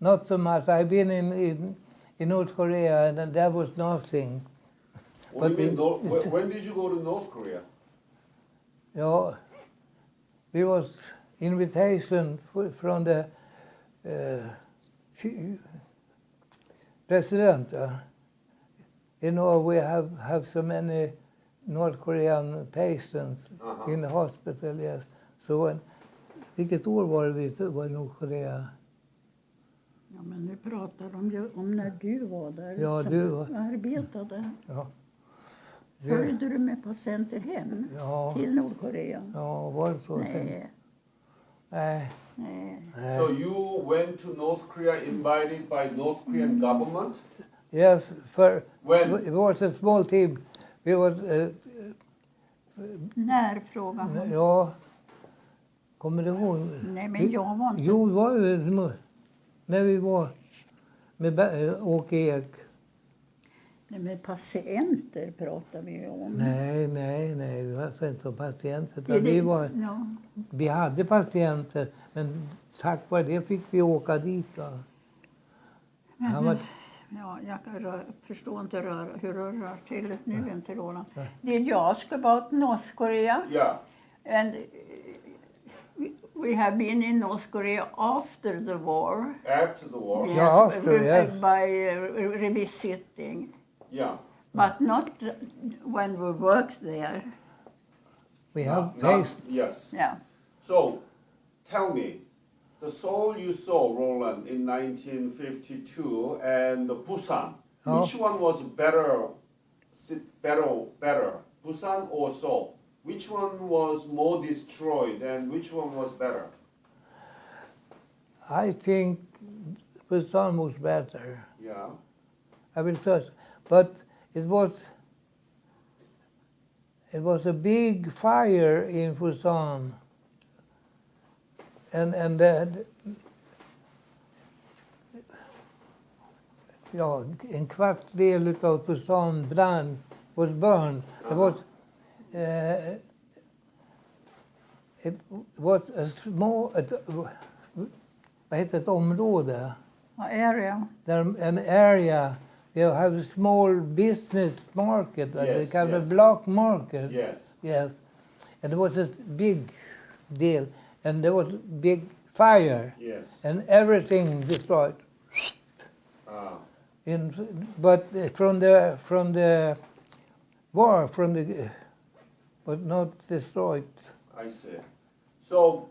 [SPEAKER 3] not so much. I've been in North Korea and there was nothing.
[SPEAKER 2] What do you
[SPEAKER 3] But
[SPEAKER 2] mean, when did you go to North Korea?
[SPEAKER 3] Yeah, we was invitation from the president. You know, we have so many North Korean patients in the hospital, yes. Så vilket år var det vi var i Nordkorea?
[SPEAKER 1] Ja, men nu pratar de om när du var där.
[SPEAKER 3] Ja,
[SPEAKER 1] som
[SPEAKER 3] du var.
[SPEAKER 1] arbetade.
[SPEAKER 3] Ja.
[SPEAKER 1] Följde du med patienter hem
[SPEAKER 3] Ja.
[SPEAKER 1] till Nordkorea?
[SPEAKER 3] Ja, var det så?
[SPEAKER 1] Nej.
[SPEAKER 3] Nej.
[SPEAKER 1] Nej.
[SPEAKER 2] So you went to North Korea invited by North Korean government?
[SPEAKER 3] Yes, for
[SPEAKER 2] When?
[SPEAKER 3] it was a small team. We was,
[SPEAKER 1] När frågar hon?
[SPEAKER 3] ja, kommer du ihåg?
[SPEAKER 1] Nej, men jag var inte.
[SPEAKER 3] Jo, det var ju när vi var med Åke Ek.
[SPEAKER 1] Nej, men patienter pratar vi om.
[SPEAKER 3] Nej, det var inte som patienter.
[SPEAKER 1] Det är det-
[SPEAKER 3] Utan vi hade patienter, men tack vare det fick vi åka dit. Va? Han var,
[SPEAKER 1] Ja, jag förstår inte hur det rör till nu inte Roland. Did you ask about North Korea?
[SPEAKER 2] Yeah.
[SPEAKER 1] And we have been in North Korea after the war.
[SPEAKER 2] After the war?
[SPEAKER 1] Yes,
[SPEAKER 3] Yeah, after, yes.
[SPEAKER 1] by revisiting.
[SPEAKER 2] Yeah.
[SPEAKER 1] But not when we worked there.
[SPEAKER 3] we have
[SPEAKER 2] Not-
[SPEAKER 3] taste.
[SPEAKER 2] Yes.
[SPEAKER 1] Yeah.
[SPEAKER 2] So, tell me, the Seoul you saw, Roland, in 1952 and the Busan,
[SPEAKER 3] Oh.
[SPEAKER 2] which one was better, Busan or Seoul? Which one was more destroyed and which one was better?
[SPEAKER 3] I think Busan was better.
[SPEAKER 2] Yeah.
[SPEAKER 3] I will search. But it was a big fire in Busan. And ja, en kvartsdel utav Busan was burned. It was a small, vad heter ett område?
[SPEAKER 1] Area.
[SPEAKER 3] An area, you have a small business market, like
[SPEAKER 2] Yes,
[SPEAKER 3] a kind of
[SPEAKER 2] yes.
[SPEAKER 3] block market.
[SPEAKER 2] Yes.
[SPEAKER 3] Yes. And it was a big deal. And there was big fire.
[SPEAKER 2] Yes.
[SPEAKER 3] And everything destroyed.
[SPEAKER 2] Ah.
[SPEAKER 3] But from the war, but not destroyed.
[SPEAKER 2] I see. So,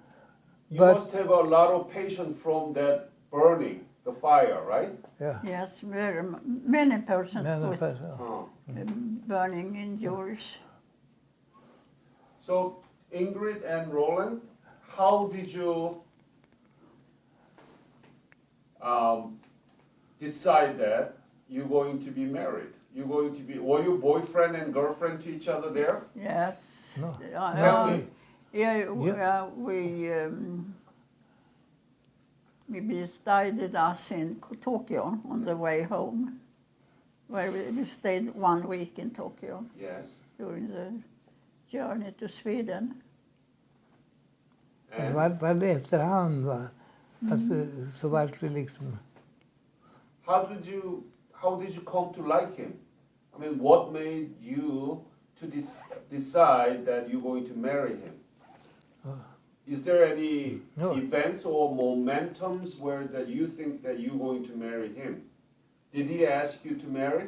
[SPEAKER 2] you
[SPEAKER 3] But-
[SPEAKER 2] must have a lot of patience from that burning, the fire, right?
[SPEAKER 3] Yeah.
[SPEAKER 1] Yes, very many persons
[SPEAKER 3] Many
[SPEAKER 1] with
[SPEAKER 3] persons.
[SPEAKER 2] Oh.
[SPEAKER 1] burning injuries.
[SPEAKER 2] So, Ingrid and Roland, how did you decide that you're going to be married? Were you boyfriend and girlfriend to each other there?
[SPEAKER 1] Yes.
[SPEAKER 3] No.
[SPEAKER 2] Tell me.
[SPEAKER 1] Yeah, we we decided us in Tokyo on the way home, where we stayed 1 week in Tokyo
[SPEAKER 2] Yes.
[SPEAKER 1] during the journey to Sweden.
[SPEAKER 3] Det var efterhand va. Alltså, så var det liksom.
[SPEAKER 2] How did you come to like him? I mean, what made you to decide that you're going to marry him? Is there any
[SPEAKER 3] No.
[SPEAKER 2] events or momentums where that you think that you're going to marry him? Did he ask you to marry?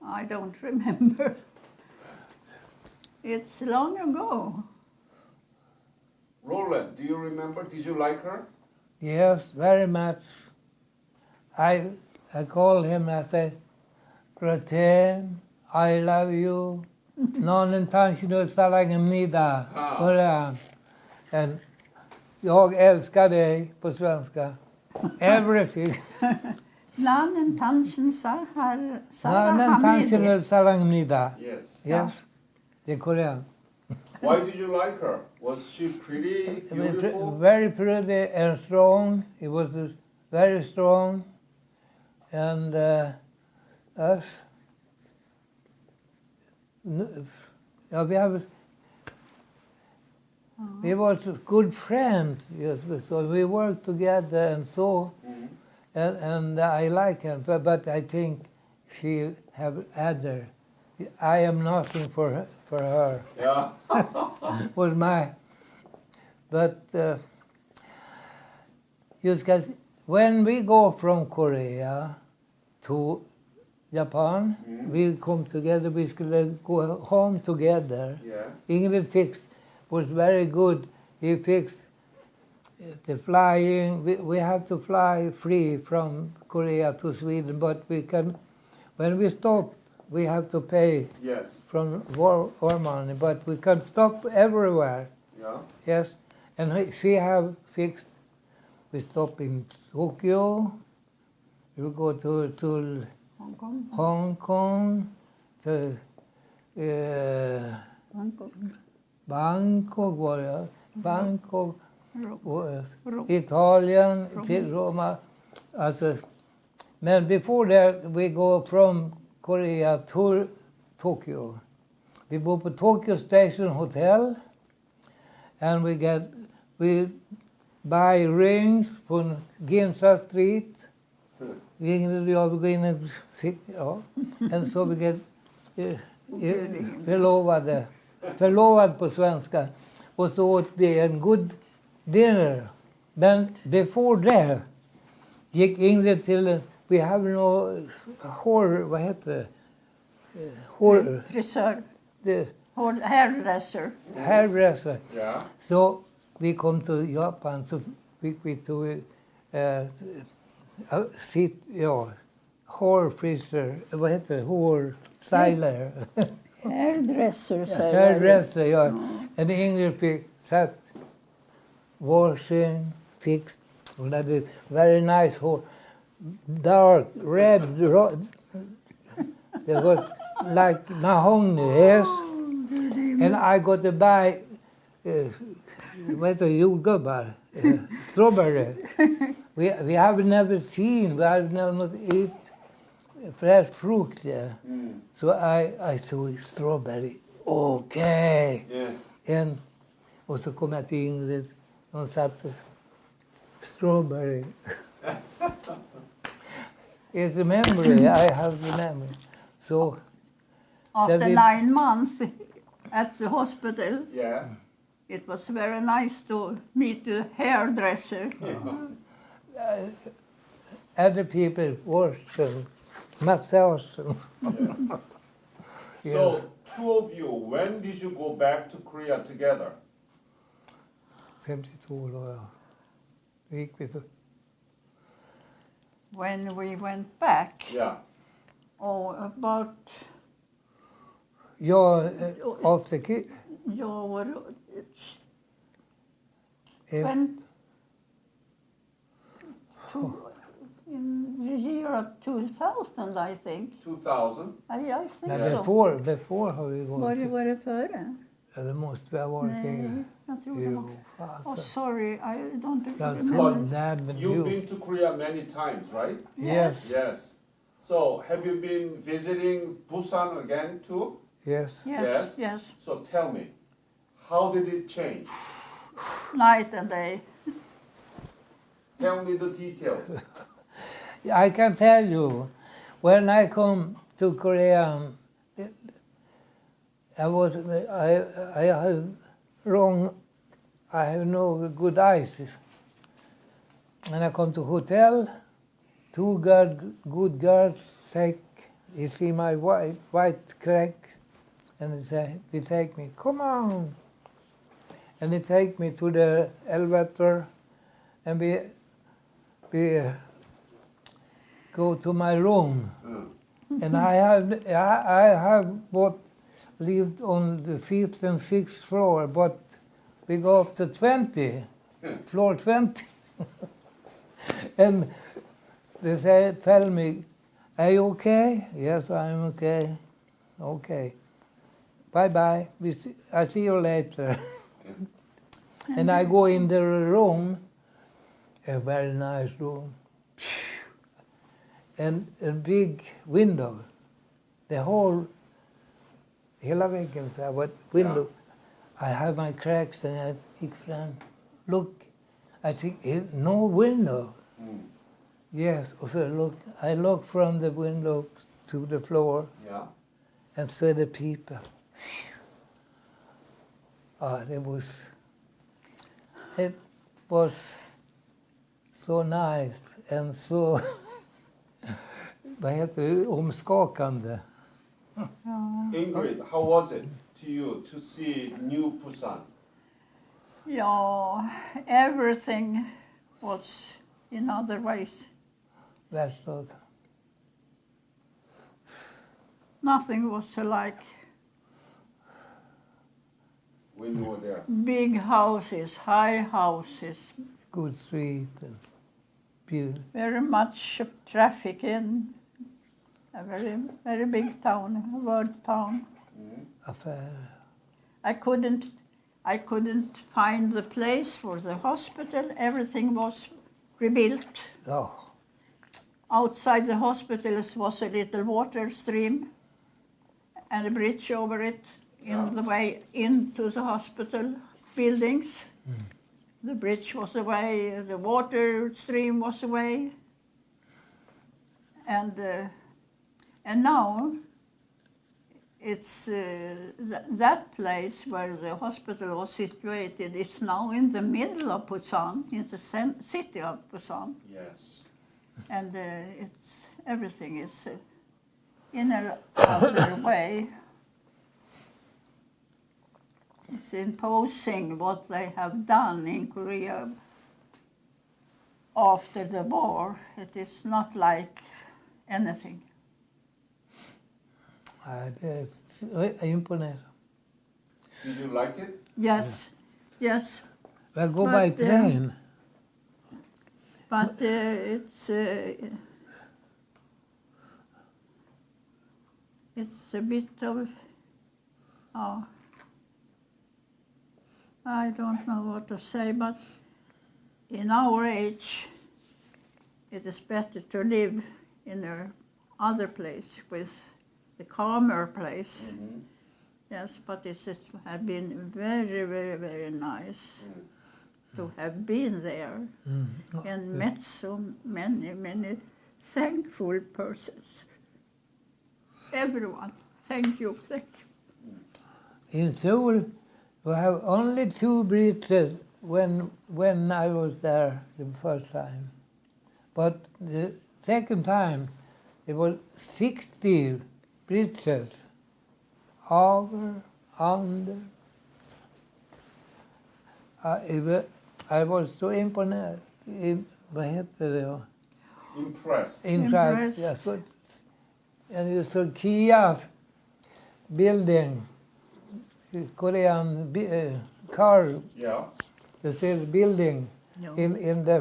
[SPEAKER 1] I don't remember. It's long ago.
[SPEAKER 2] Roland, do you remember? Did you like her?
[SPEAKER 3] Yes, very much. I called him, I said, Gratin, I love you. Någon intention salangemnida. Korean. And jag älskar dig på svenska. Everything.
[SPEAKER 1] Nanen tanchen sahar
[SPEAKER 3] Någon intention salangemnida.
[SPEAKER 2] Yes.
[SPEAKER 3] Yes, det är Korean.
[SPEAKER 2] Why did you like her? Was she pretty, beautiful?
[SPEAKER 3] Very pretty and strong. He was very strong. And us, we were good friends. Yes, so we worked together and so, and I like her. But I think she have other. I am nothing for her.
[SPEAKER 2] Yeah.
[SPEAKER 3] Was my, but just guys, when we go from Korea to Japan, we come together. We skulle go home together.
[SPEAKER 2] Yeah.
[SPEAKER 3] Eingred was very good. He fixed the flying. We have to fly free from Korea to Sweden, but we can. When we stop, we have to pay.
[SPEAKER 2] Yes.
[SPEAKER 3] From war money, but we can stop everywhere.
[SPEAKER 2] Yeah.
[SPEAKER 3] Yes, and she have fixed. We stop in Tokyo. We go to
[SPEAKER 1] Hong Kong.
[SPEAKER 3] Hong Kong, to
[SPEAKER 1] Hong Kong.
[SPEAKER 3] Bangkok var jag. Bangkok,
[SPEAKER 1] Rom.
[SPEAKER 3] Italien, till Roma. Alltså, men before that we go from Korea to Tokyo. We bor på Tokyo Station Hotel, and we buy rings på Ginza Street. Vi går in och sitter, ja. And so we get förlovad på svenska. Och så åt vi en good dinner. Men before that gick Eingred till, we have no vad heter det?
[SPEAKER 1] Frisör.
[SPEAKER 3] The
[SPEAKER 1] Hairdresser.
[SPEAKER 3] hairdresser.
[SPEAKER 2] Yeah.
[SPEAKER 3] Så vi kom till Japan, så fick vi till hårfrisör, vad heter det? Hårstyler.
[SPEAKER 1] Hairdresser säger
[SPEAKER 3] Hairdresser, ja. And Eingred fick satt washing, fixed. Hon hade very nice hår. Dark red. It was like mahogany, yes. And I got to buy, vad heter jordgubbar? Strawberry. We have never seen, we have never eat fresh fruit there. So I saw strawberry. Okay.
[SPEAKER 2] Yeah.
[SPEAKER 3] Och så kom jag till Eingred. Hon satt strawberry. It's a memory, I have the memory. So
[SPEAKER 1] After 9 months at the hospital,
[SPEAKER 2] Yeah.
[SPEAKER 1] it was very nice to meet the hairdresser.
[SPEAKER 3] other people wash and massage. Yes.
[SPEAKER 2] So, two of you, when did you go back to Korea together?
[SPEAKER 3] 52 år var jag. Då gick vi så.
[SPEAKER 1] When we went back,
[SPEAKER 2] Yeah.
[SPEAKER 1] about
[SPEAKER 3] Jag after
[SPEAKER 1] jag var in the year of 2000, I think.
[SPEAKER 2] 2000?
[SPEAKER 1] I think
[SPEAKER 3] Nej,
[SPEAKER 1] so.
[SPEAKER 3] before har vi varit.
[SPEAKER 1] Var det före?
[SPEAKER 3] Ja, det måste vi ha varit.
[SPEAKER 1] Nej, Jag tror det var.
[SPEAKER 3] Jo,
[SPEAKER 1] Oh,
[SPEAKER 3] fasen.
[SPEAKER 1] sorry, I don't
[SPEAKER 3] Jag
[SPEAKER 1] remember.
[SPEAKER 3] tror, nej men
[SPEAKER 2] You've
[SPEAKER 3] du.
[SPEAKER 2] been to Korea many times, right?
[SPEAKER 3] Yes,
[SPEAKER 2] Yes. So have you been visiting Busan again too?
[SPEAKER 3] yes.
[SPEAKER 1] Yes, yes.
[SPEAKER 2] So tell me, how did it change?
[SPEAKER 1] Night and day.
[SPEAKER 2] Tell me the details.
[SPEAKER 3] I can tell you, when I come to Korea, I have no good eyes. And I come to hotel, two good girls you see my white crack, and they take me, come on. And they take me to the elevator, and we go to my room. And I have lived on the 5th and 6th floor, but we go up to 20, floor 20. And they tell me, are you okay? Yes, I'm okay. Okay. Bye-bye. I see you later. And I go in the room, a very nice room, and a big window. The whole, hela väggen så här var ett window. I have my cracks and I gick fram. Look, I think, no window. Yes, so I look from the window to the floor and saw the people. It was so nice and so, vad heter det, omskakande.
[SPEAKER 2] Ingrid, how was it to you to see new Busan?
[SPEAKER 1] Yeah, everything was in other ways.
[SPEAKER 3] Värsta.
[SPEAKER 1] Nothing was alike.
[SPEAKER 2] When you were there?
[SPEAKER 1] Big houses, high houses,
[SPEAKER 3] Good street and beautiful.
[SPEAKER 1] very much traffic in a very, very big town, a world town.
[SPEAKER 3] Affärer.
[SPEAKER 1] I couldn't find the place for the hospital. Everything was rebuilt.
[SPEAKER 3] Ja.
[SPEAKER 1] Outside the hospital was a little water stream and a bridge over it in the way into the hospital buildings. The bridge was away, the water stream was away. And now it's that place where the hospital was situated is now in the middle of Busan, in the city of Busan.
[SPEAKER 2] Yes.
[SPEAKER 1] And everything is in another way. It's imposing what they have done in Korea after the war. It is not like anything.
[SPEAKER 3] Det är imponerande.
[SPEAKER 2] Did you like it?
[SPEAKER 1] Yes, yes.
[SPEAKER 3] I go by
[SPEAKER 1] But,
[SPEAKER 3] train.
[SPEAKER 1] But it's a bit of, I don't know what to say, but in our age, it is better to live in a other place with the calmer place. Yes, but it has been very, very, very nice to have been there and met so many, many thankful persons. Everyone, thank you, thank you.
[SPEAKER 3] In Seoul, we have only 2 bridges when I was there the first time. But the second time, it was 60 bridges. Over, under. I was so imponerad. Vad heter det?
[SPEAKER 2] Impressed.
[SPEAKER 1] Impressed.
[SPEAKER 3] Yes, and you saw Kia's building, Korean car,
[SPEAKER 2] Yeah.
[SPEAKER 3] the same building
[SPEAKER 1] Ja.
[SPEAKER 3] in the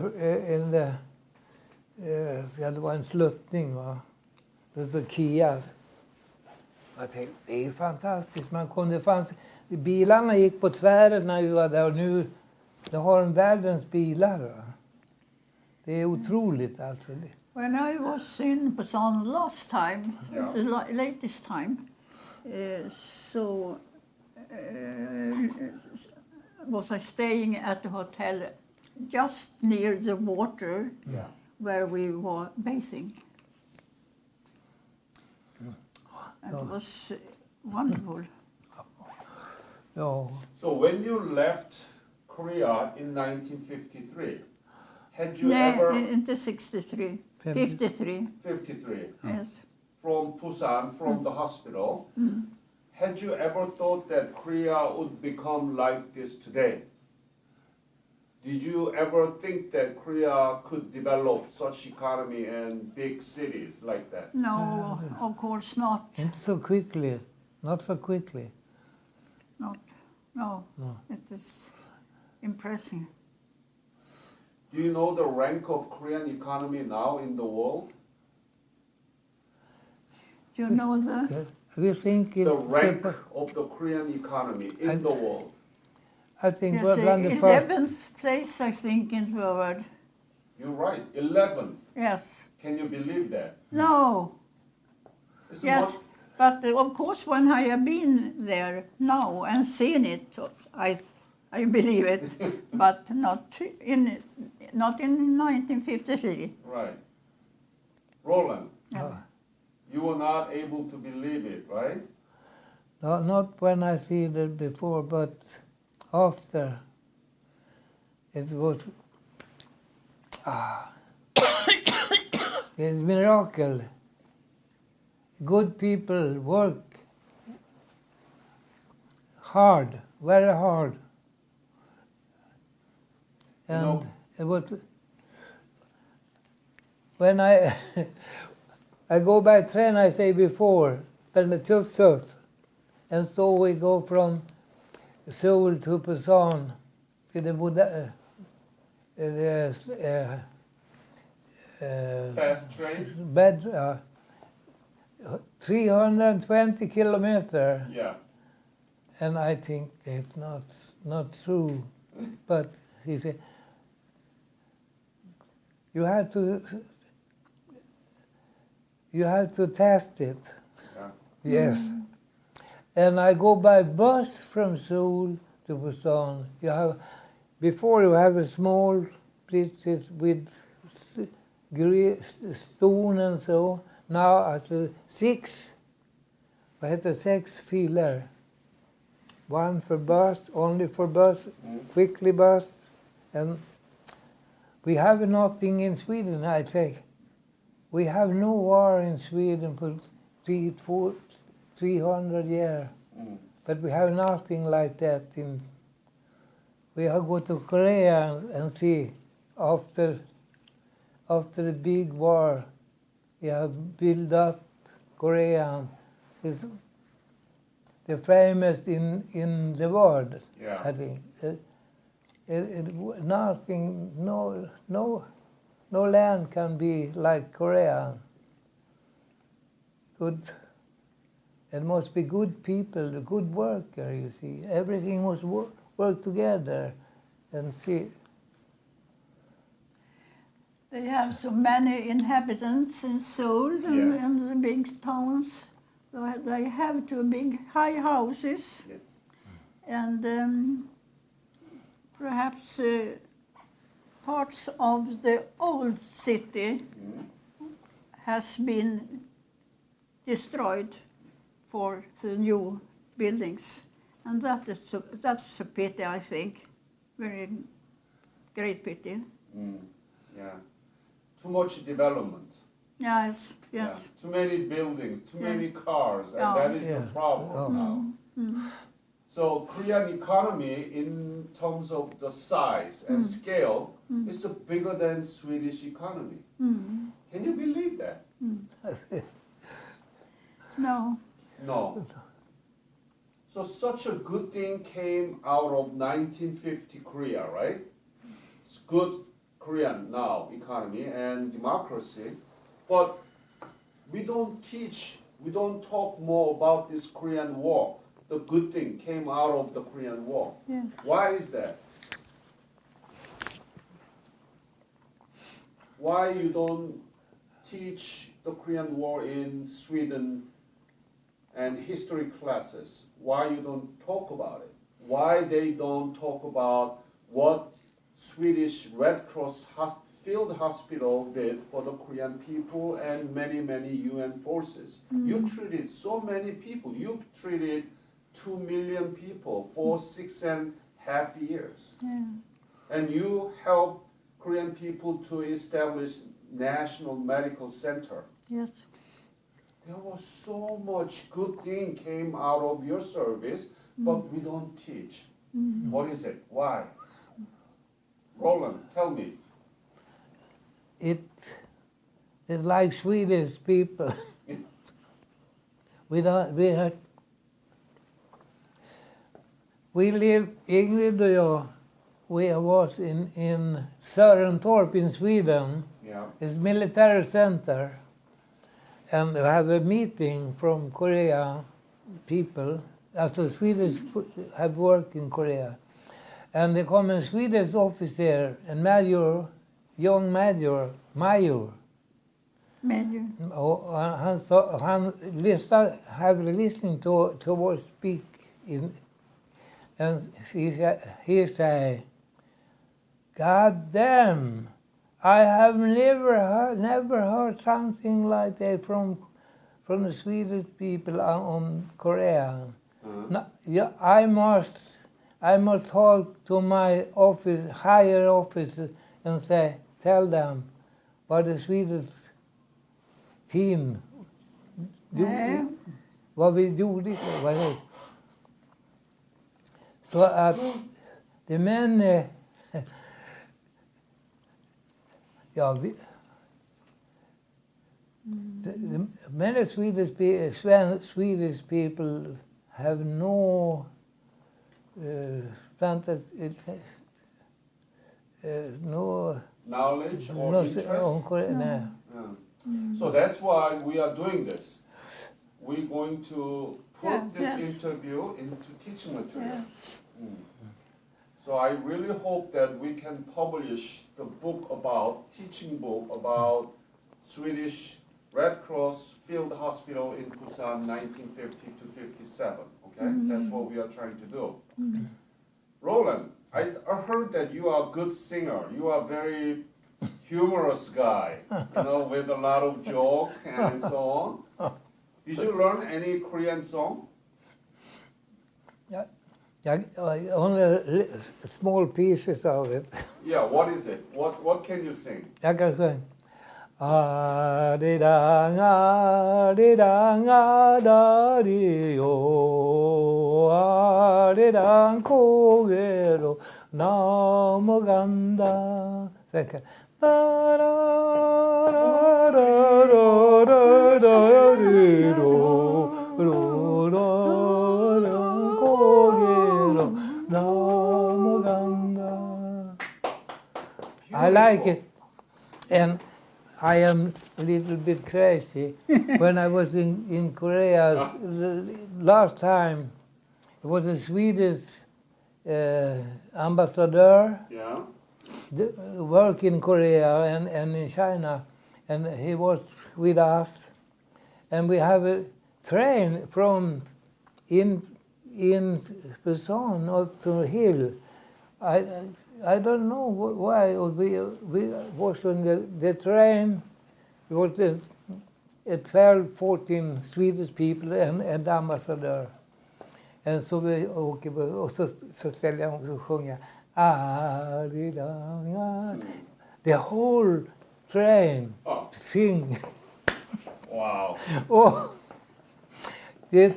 [SPEAKER 3] det var en sluttning va. Det stod Kias. Jag tänkte, det är fantastiskt. Det bilarna gick på tvären när vi var där och nu de har en världens bilar. Va? Det är otroligt alltså.
[SPEAKER 1] When I was in Busan last time,
[SPEAKER 2] Yeah.
[SPEAKER 1] the latest time, was I staying at the hotel just near the water
[SPEAKER 2] Yeah.
[SPEAKER 1] where we were bathing. And it was wonderful.
[SPEAKER 3] Ja,
[SPEAKER 2] So when you left Korea in 1953, had you
[SPEAKER 1] Yeah,
[SPEAKER 2] ever
[SPEAKER 1] into 63, 53,
[SPEAKER 2] 53
[SPEAKER 1] yes.
[SPEAKER 2] from Busan, from the hospital? Had you ever thought that Korea would become like this today? Did you ever think that Korea could develop such economy and big cities like that?
[SPEAKER 1] No, of course not.
[SPEAKER 3] inte så quickly. Not so quickly.
[SPEAKER 1] Not. No,
[SPEAKER 3] No.
[SPEAKER 1] it is impressive.
[SPEAKER 2] Do you know the rank of Korean economy now in the world?
[SPEAKER 1] You know the
[SPEAKER 3] We think
[SPEAKER 2] The
[SPEAKER 3] it's
[SPEAKER 2] rank of the Korean economy in the world.
[SPEAKER 3] I think
[SPEAKER 1] yes,
[SPEAKER 3] we're one of the first.
[SPEAKER 1] 11th place, I think, in the world.
[SPEAKER 2] You're right, 11th.
[SPEAKER 1] Yes.
[SPEAKER 2] Can you believe that?
[SPEAKER 1] No.
[SPEAKER 2] It's
[SPEAKER 1] Yes.
[SPEAKER 2] much-
[SPEAKER 1] But of course, when I have been there now and seen it, I believe it. But not in 1953.
[SPEAKER 2] Right. Roland,
[SPEAKER 1] Yeah.
[SPEAKER 2] you were not able to believe it, right?
[SPEAKER 3] No, not when I see it before, but after. It was it's a miracle. Good people work hard, very hard. And
[SPEAKER 2] No.
[SPEAKER 3] it was when I I go by train, I say before, then the tough. And so we go from Seoul to Busan with the
[SPEAKER 2] Fast train?
[SPEAKER 3] bed 320 kilometer,
[SPEAKER 2] Yeah.
[SPEAKER 3] and I think it's not true, but he said you have to test it.
[SPEAKER 2] Yeah.
[SPEAKER 3] Yes. And I go by bus from Seoul to Busan. Before you have a small bridges with stone and so. Now alltså 6, vad heter 6 filer. One for bus, only for bus, quickly bus. And we have nothing in Sweden, I think. We have no war in Sweden for 300 years. But we have nothing like that. We have go to Korea and see after the big war, we have built up Korea. It's the famous in the world,
[SPEAKER 2] Yeah.
[SPEAKER 3] I think. Nothing, no land can be like Korea. Good. It must be good people, a good worker, you see. Everything must work together and see.
[SPEAKER 1] They have so many inhabitants in Seoul and,
[SPEAKER 2] Yes.
[SPEAKER 1] and the big towns. So they have two big high houses.
[SPEAKER 2] Yeah.
[SPEAKER 1] And perhaps parts of the old city has been destroyed for the new buildings. And that's a pity, I think. Very great pity.
[SPEAKER 2] Yeah. Too much development.
[SPEAKER 1] Yes,
[SPEAKER 2] Yeah.
[SPEAKER 1] yes.
[SPEAKER 2] Too many buildings, too
[SPEAKER 1] Yeah.
[SPEAKER 2] many cars, and
[SPEAKER 1] Yeah.
[SPEAKER 2] that is
[SPEAKER 3] Yeah.
[SPEAKER 2] the problem
[SPEAKER 3] Oh.
[SPEAKER 2] now. So Korean economy, in terms of the size and scale, is bigger than Swedish economy. Can you believe that?
[SPEAKER 1] No.
[SPEAKER 2] No. So such a good thing came out of 1950 Korea, right? It's good Korean now economy and democracy, but we don't talk more about this Korean War, the good thing came out of the Korean War.
[SPEAKER 1] Yes.
[SPEAKER 2] Why is that? Why you don't teach the Korean War in Sweden and history classes? Why you don't talk about it? Why they don't talk about what Swedish Red Cross field hospital did for the Korean people and many, many UN forces? You treated so many people. You treated 2 million people for 6.5 years.
[SPEAKER 1] Yeah.
[SPEAKER 2] And you helped Korean people to establish National Medical Center.
[SPEAKER 1] Yes.
[SPEAKER 2] There was so much good thing came out of your service, but we don't teach. What is it? Why? Roland, tell me.
[SPEAKER 3] It's like Swedish people. We live, Eingred och jag, we was in Sörentorp in Sweden.
[SPEAKER 2] Yeah.
[SPEAKER 3] It's military center. And we have a meeting from Korea people. Also Swedish have worked in Korea. And there come a Swedish officer, a major, young major.
[SPEAKER 1] Major.
[SPEAKER 3] Och han have listening to us speak in, and he say, God damn, I have never heard something like that from the Swedish people on Korea. No, yeah, I must talk to my higher officer and tell them what the Swedish team vad vi gjorde. Så att de män many Swedish people have no no
[SPEAKER 2] Knowledge or interest?
[SPEAKER 3] No.
[SPEAKER 2] So that's why we are doing this. We're going to put this interview into teaching material.
[SPEAKER 1] Yes.
[SPEAKER 2] So I really hope that we can publish the book teaching book about Swedish Red Cross Field Hospital in Busan 1950 to 57. Okay, that's what we are trying to do. Roland, I heard that you are a good singer. You are a very humorous guy, with a lot of joke and so on. Did you learn any Korean song?
[SPEAKER 3] Only small pieces of it.
[SPEAKER 2] Yeah, what is it? What can you sing?
[SPEAKER 3] Jag kan sjunga. Arirang, arirang, adario, arirang, kogero, namoganda. Sen kan I like it, and I am a little bit crazy. When I was in Korea last time, it was a Swedish ambassador work in Korea and in China, and he was with us, and we have a train from in Busan up to the hill. I don't know why we was on the train. It was 12, 14 Swedish people and ambassador. And så vi åker och så ställer jag mig och sjunger. The whole train sing.
[SPEAKER 2] Wow.
[SPEAKER 3] Oh,
[SPEAKER 1] The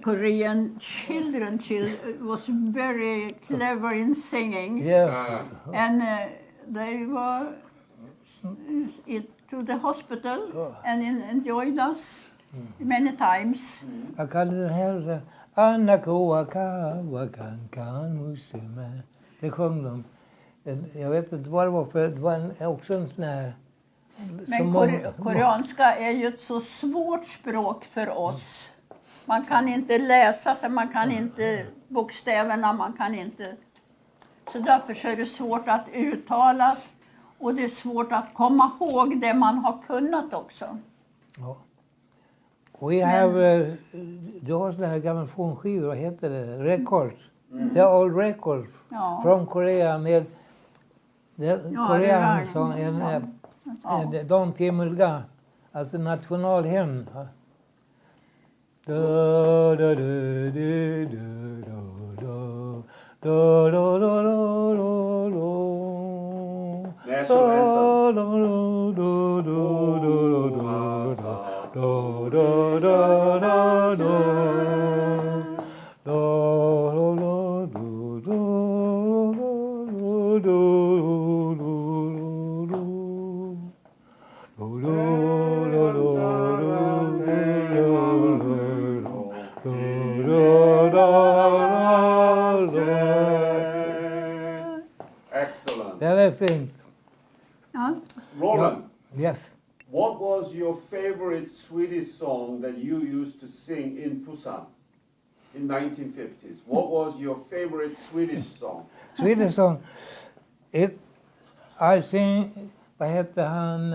[SPEAKER 1] Korean children was very clever in singing.
[SPEAKER 3] yes.
[SPEAKER 1] And they were to the hospital and enjoyed us many times.
[SPEAKER 3] Jag kallar den här Anna Koaka Wakankan Musime. Det sjöng de. Jag vet inte vad det var för det var också en sån här.
[SPEAKER 1] Men koreanska är ju ett så svårt språk för oss. Man kan inte läsa sig, man kan inte bokstäverna, man kan inte... Så därför så är det svårt att uttala och det är svårt att komma ihåg det man har kunnat också.
[SPEAKER 3] Ja. We have, du har sådana här grammofonskivor, vad heter det? Records. The old records
[SPEAKER 1] Ja.
[SPEAKER 3] from Korea med Korean
[SPEAKER 1] det
[SPEAKER 3] som
[SPEAKER 1] där.
[SPEAKER 3] en Don Timulga, alltså nationalhymn. Da, da, da, da, da, da, da, da, da, da.
[SPEAKER 2] National Excellent.
[SPEAKER 3] That I think.
[SPEAKER 1] Ja.
[SPEAKER 2] Roland,
[SPEAKER 3] Yes.
[SPEAKER 2] what was your favorite Swedish song that you used to sing in Busan in 1950s? What was your favorite Swedish song?
[SPEAKER 3] Swedish song. I sing, vad hette han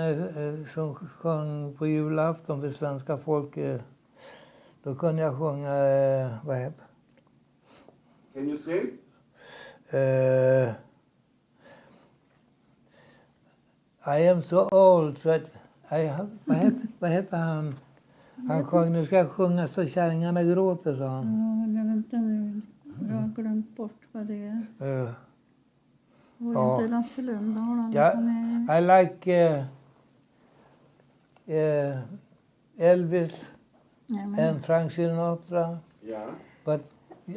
[SPEAKER 3] som sjöng på julafton för svenska folket? Då kunde jag sjunga, vad heter
[SPEAKER 2] Can you sing?
[SPEAKER 3] I am so old so that vad heter han? Han sjöng, nu ska jag sjunga så kärringarna gråter, sa han.
[SPEAKER 1] Jag har glömt bort vad det är.
[SPEAKER 3] Ja.
[SPEAKER 1] Inte Lasse Lund, har han
[SPEAKER 3] Ja,
[SPEAKER 1] med?
[SPEAKER 3] I like Elvis and Frank Sinatra,
[SPEAKER 2] Yeah.
[SPEAKER 3] but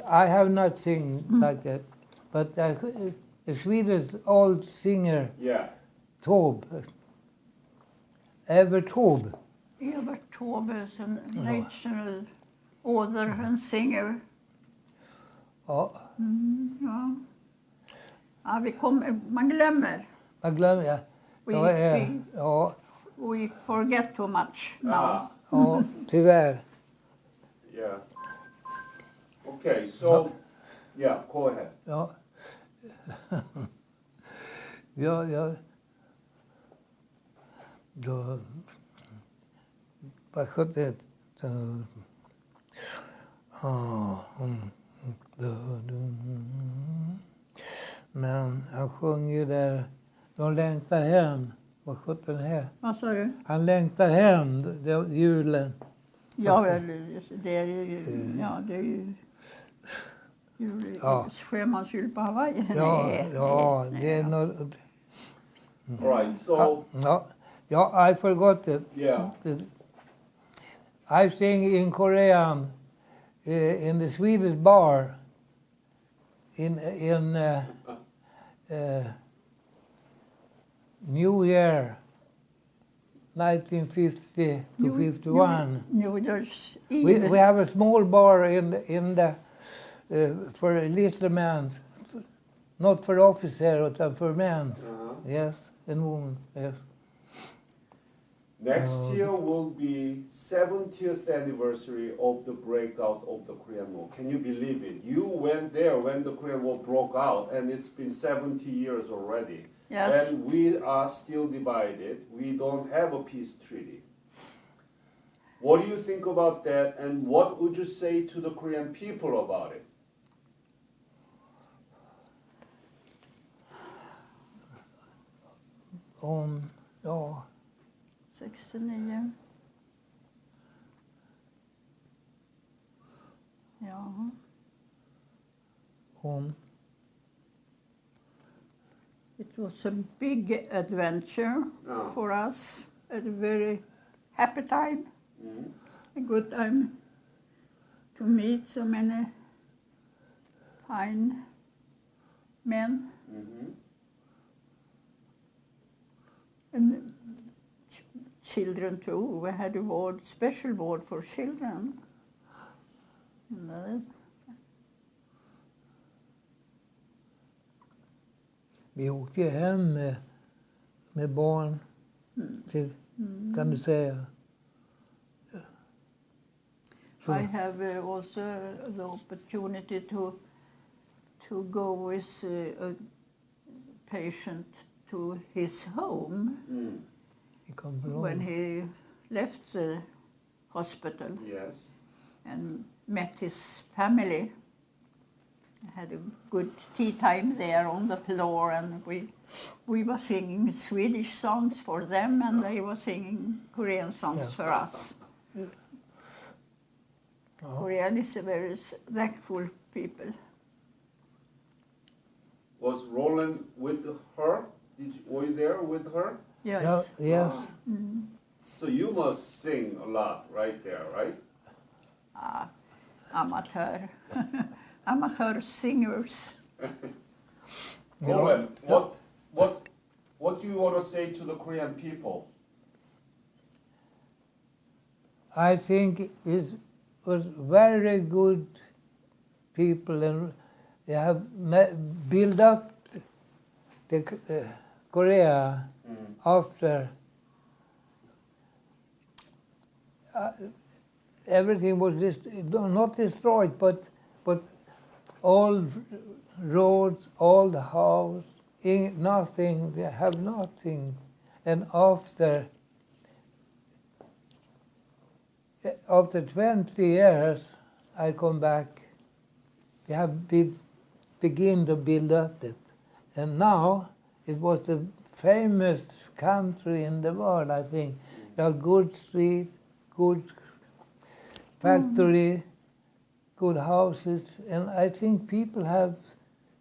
[SPEAKER 3] I have not sing like that. But a Swedish old singer,
[SPEAKER 2] Yeah.
[SPEAKER 3] Taube, Evert Taube.
[SPEAKER 1] Evert Taube som national author and singer.
[SPEAKER 3] Ja,
[SPEAKER 1] Ja. Ja, man glömmer.
[SPEAKER 3] man glömmer jag.
[SPEAKER 1] We forget too much now.
[SPEAKER 2] Ah,
[SPEAKER 3] Tyvärr.
[SPEAKER 2] yeah. Okay, so, yeah, go ahead.
[SPEAKER 3] Ja. Då... Vad skötte det? Men han sjunger där, de längtar hem. Vad sjutton här?
[SPEAKER 1] Vad sa du?
[SPEAKER 3] Han längtar hem, julen.
[SPEAKER 1] Ja, det är ju... Ja, det är ju... Sjömansjul på Hawaii.
[SPEAKER 3] Ja, det är något...
[SPEAKER 2] All right, so,
[SPEAKER 3] Ja, I forgot it.
[SPEAKER 2] yeah.
[SPEAKER 3] I sing in Korea in the Swedish bar in New Year 1950 to 51.
[SPEAKER 1] New Year's Eve.
[SPEAKER 3] We have a small bar in the for listermen, not for officer, but for men. Yes, and women. Yes.
[SPEAKER 2] Next year will be 70th anniversary of the breakout of the Korean War. Can you believe it? You went there when the Korean War broke out, and it's been 70 years already.
[SPEAKER 1] Yes.
[SPEAKER 2] And we are still divided. We don't have a peace treaty. What do you think about that, and what would you say to the Korean people about it?
[SPEAKER 3] Ja.
[SPEAKER 1] 69. Ja. It was a big adventure for us. A very happy time. A good time to meet so many fine men. And children too. We had a ward, special ward for children.
[SPEAKER 3] Vi åkte ju hem med barn, till, kan du säga.
[SPEAKER 1] I have also the opportunity to go with a patient to his home when he left the hospital.
[SPEAKER 2] Yes.
[SPEAKER 1] And met his family. Had a good tea time there on the floor, and we were singing Swedish songs for them, and they were singing Korean songs for us. Korean is a very thankful people.
[SPEAKER 2] Was Roland with her? Were you there with her?
[SPEAKER 1] Yes.
[SPEAKER 3] Yes.
[SPEAKER 2] So you must sing a lot right there, right?
[SPEAKER 1] Amateur. Amateur singers.
[SPEAKER 2] Roland, what do you want to say to the Korean people?
[SPEAKER 3] I think it was very good people, and they have built up the Korea after everything was not destroyed, but all roads, all the house, nothing. They have nothing, and after 20 years, I come back. They have begin to build up it, and now it was the famous country in the world. I think they have good street, good factory, good houses, and I think people have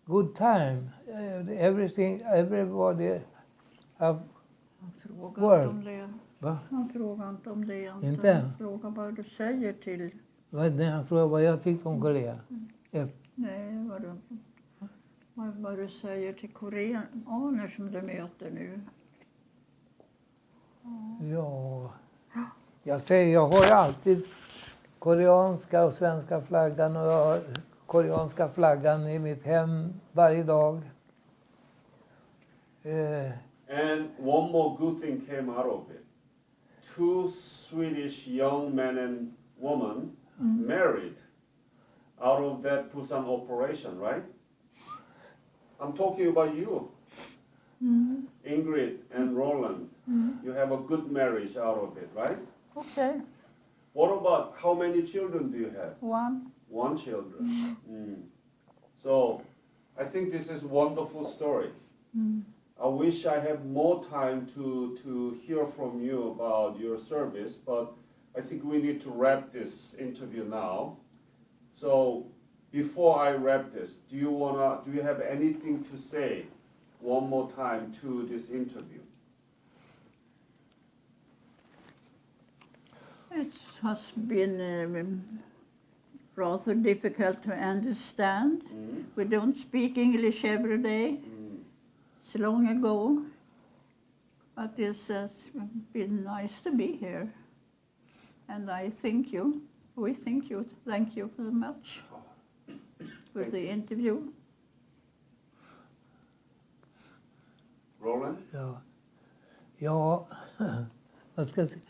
[SPEAKER 3] good time. Everybody have work. Va?
[SPEAKER 1] Han frågar inte om det.
[SPEAKER 3] Inte?
[SPEAKER 1] Han frågar vad du säger till...
[SPEAKER 3] När han frågade vad jag tyckte om Korea.
[SPEAKER 1] Nej, vad du säger till koreaner som du möter nu.
[SPEAKER 3] Ja, jag har ju alltid koreanska och svenska flaggan, och jag har koreanska flaggan i mitt hem varje dag.
[SPEAKER 2] And one more good thing came out of it. 2 Swedish young men and woman married out of that Busan operation, right? I'm talking about you, Eingred and Roland. You have a good marriage out of it, right?
[SPEAKER 1] Okay,
[SPEAKER 2] What about how many children do you have?
[SPEAKER 1] one.
[SPEAKER 2] 1 children. So I think this is a wonderful story. I wish I had more time to hear from you about your service, but I think we need to wrap this interview now. So before I wrap this, do you have anything to say one more time to this interview?
[SPEAKER 1] It has been rather difficult to understand. We don't speak English every day. It's long ago, but it has been nice to be here. And I thank you. We thank you. Thank you very much for the interview.
[SPEAKER 2] Roland?
[SPEAKER 3] Ja, vad ska jag säga?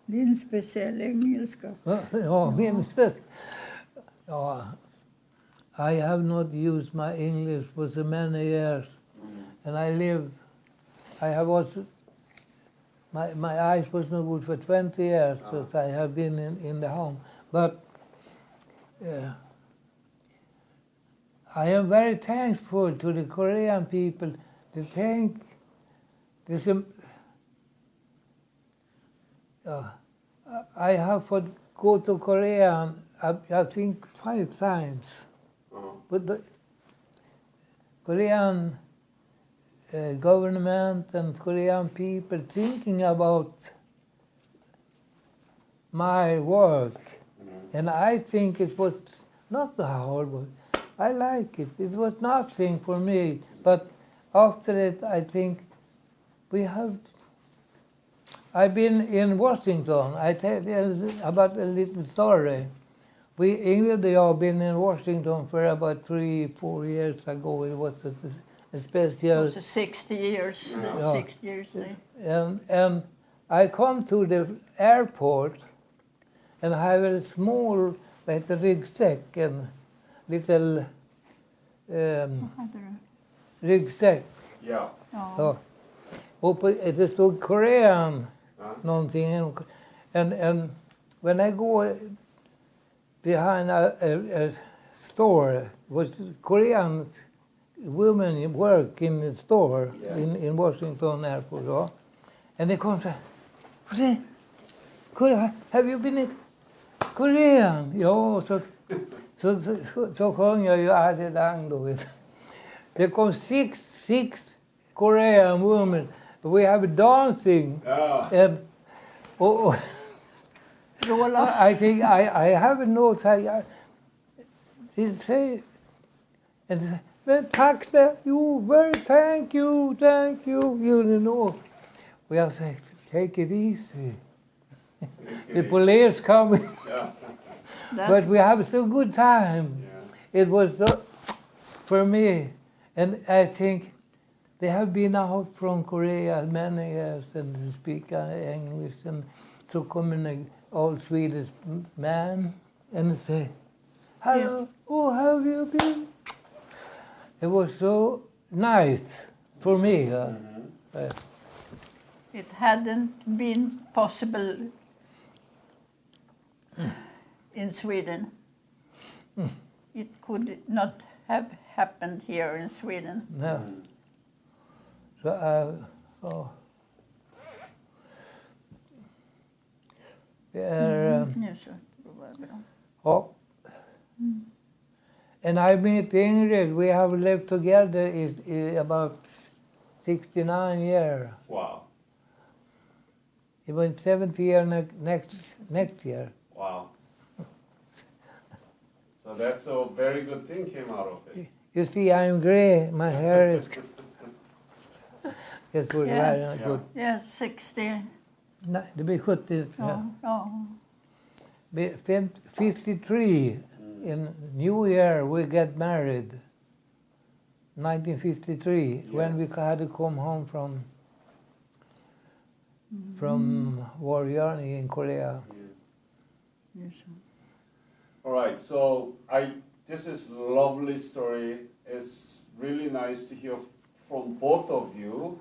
[SPEAKER 1] Din speciella engelska.
[SPEAKER 3] Ja, min speciella. Ja, I have not used my English for so many years, and my eyes was no good for 20 years, so I have been in the home. But I am very thankful to the Korean people. I have go to Korea, I think 5 times. But the Korean government and Korean people thinking about my work. And I think it was not a hard work. I like it. It was nothing for me. But after it, I think I've been in Washington. I tell you about a little story. Eingred and I have been in Washington for about 3-4 years ago. It was a special...
[SPEAKER 1] It was 60 years.
[SPEAKER 3] Yeah.
[SPEAKER 1] 60 years.
[SPEAKER 3] And I come to the airport, and I have a small like ryggsäck and little
[SPEAKER 1] Hade du?
[SPEAKER 3] ryggsäck.
[SPEAKER 2] Yeah.
[SPEAKER 1] Ja.
[SPEAKER 3] Ja. Och det stod Korean
[SPEAKER 2] Huh?
[SPEAKER 3] någonting. And when I go behind a store, was Korean women work in the store
[SPEAKER 2] Yes.
[SPEAKER 3] in Washington Airport. Ja. And they come and say, Korea, have you been in Korean? Ja, så sjöng jag ju Adedang då. Vet du. There come six Korean women. We have dancing.
[SPEAKER 2] Yeah.
[SPEAKER 3] And
[SPEAKER 1] Roland.
[SPEAKER 3] I think I have a note. He say, and they say, men tack you, very thank you. You know. We are saying, take it easy. The police coming.
[SPEAKER 2] Yeah.
[SPEAKER 1] That,
[SPEAKER 3] But we have so good time.
[SPEAKER 2] Yeah.
[SPEAKER 3] It was for me, and I think they have been out from Korea many years and speak English, and so come in an old Swedish man and say, "Hello,
[SPEAKER 1] Yes.
[SPEAKER 3] oh, how have you been?" It was so nice for me.
[SPEAKER 1] it hadn't been possible in Sweden. It could not have happened here in Sweden.
[SPEAKER 3] No. So
[SPEAKER 1] Nu så provar vi dem.
[SPEAKER 3] oh. And I met Eingred. We have lived together is about 69 years.
[SPEAKER 2] Wow.
[SPEAKER 3] It was 70 years next year.
[SPEAKER 2] Wow. So that's a very good thing came out of it.
[SPEAKER 3] You see, I'm gray. My hair is. It was
[SPEAKER 1] Yes.
[SPEAKER 3] very
[SPEAKER 2] Yeah.
[SPEAKER 3] good.
[SPEAKER 1] Yes, 60.
[SPEAKER 3] Nej, det blir 70.
[SPEAKER 1] Ja, ja.
[SPEAKER 3] 53. In New Year we get married. 1953, when we had to come home from war journey in Korea.
[SPEAKER 1] Nu så.
[SPEAKER 2] All right. So this is lovely story. It's really nice to hear from both of you,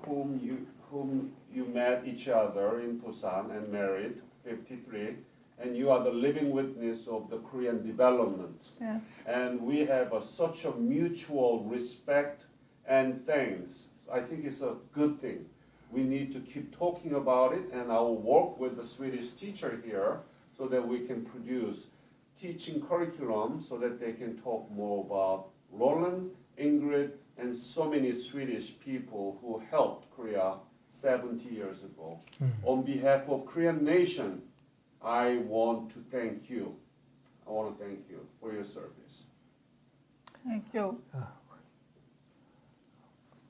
[SPEAKER 2] whom you met each other in Busan and married, 53, and you are the living witness of the Korean development.
[SPEAKER 1] Yes.
[SPEAKER 2] And we have such a mutual respect and thanks. I think it's a good thing. We need to keep talking about it, and I will work with the Swedish teacher here so that we can produce teaching curriculum so that they can talk more about Roland, Eingred, and so many Swedish people who helped Korea 70 years ago. On behalf of Korean nation, I want to thank you. I want to thank you for your service.
[SPEAKER 1] Thank you.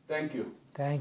[SPEAKER 2] Thank you.
[SPEAKER 3] Thank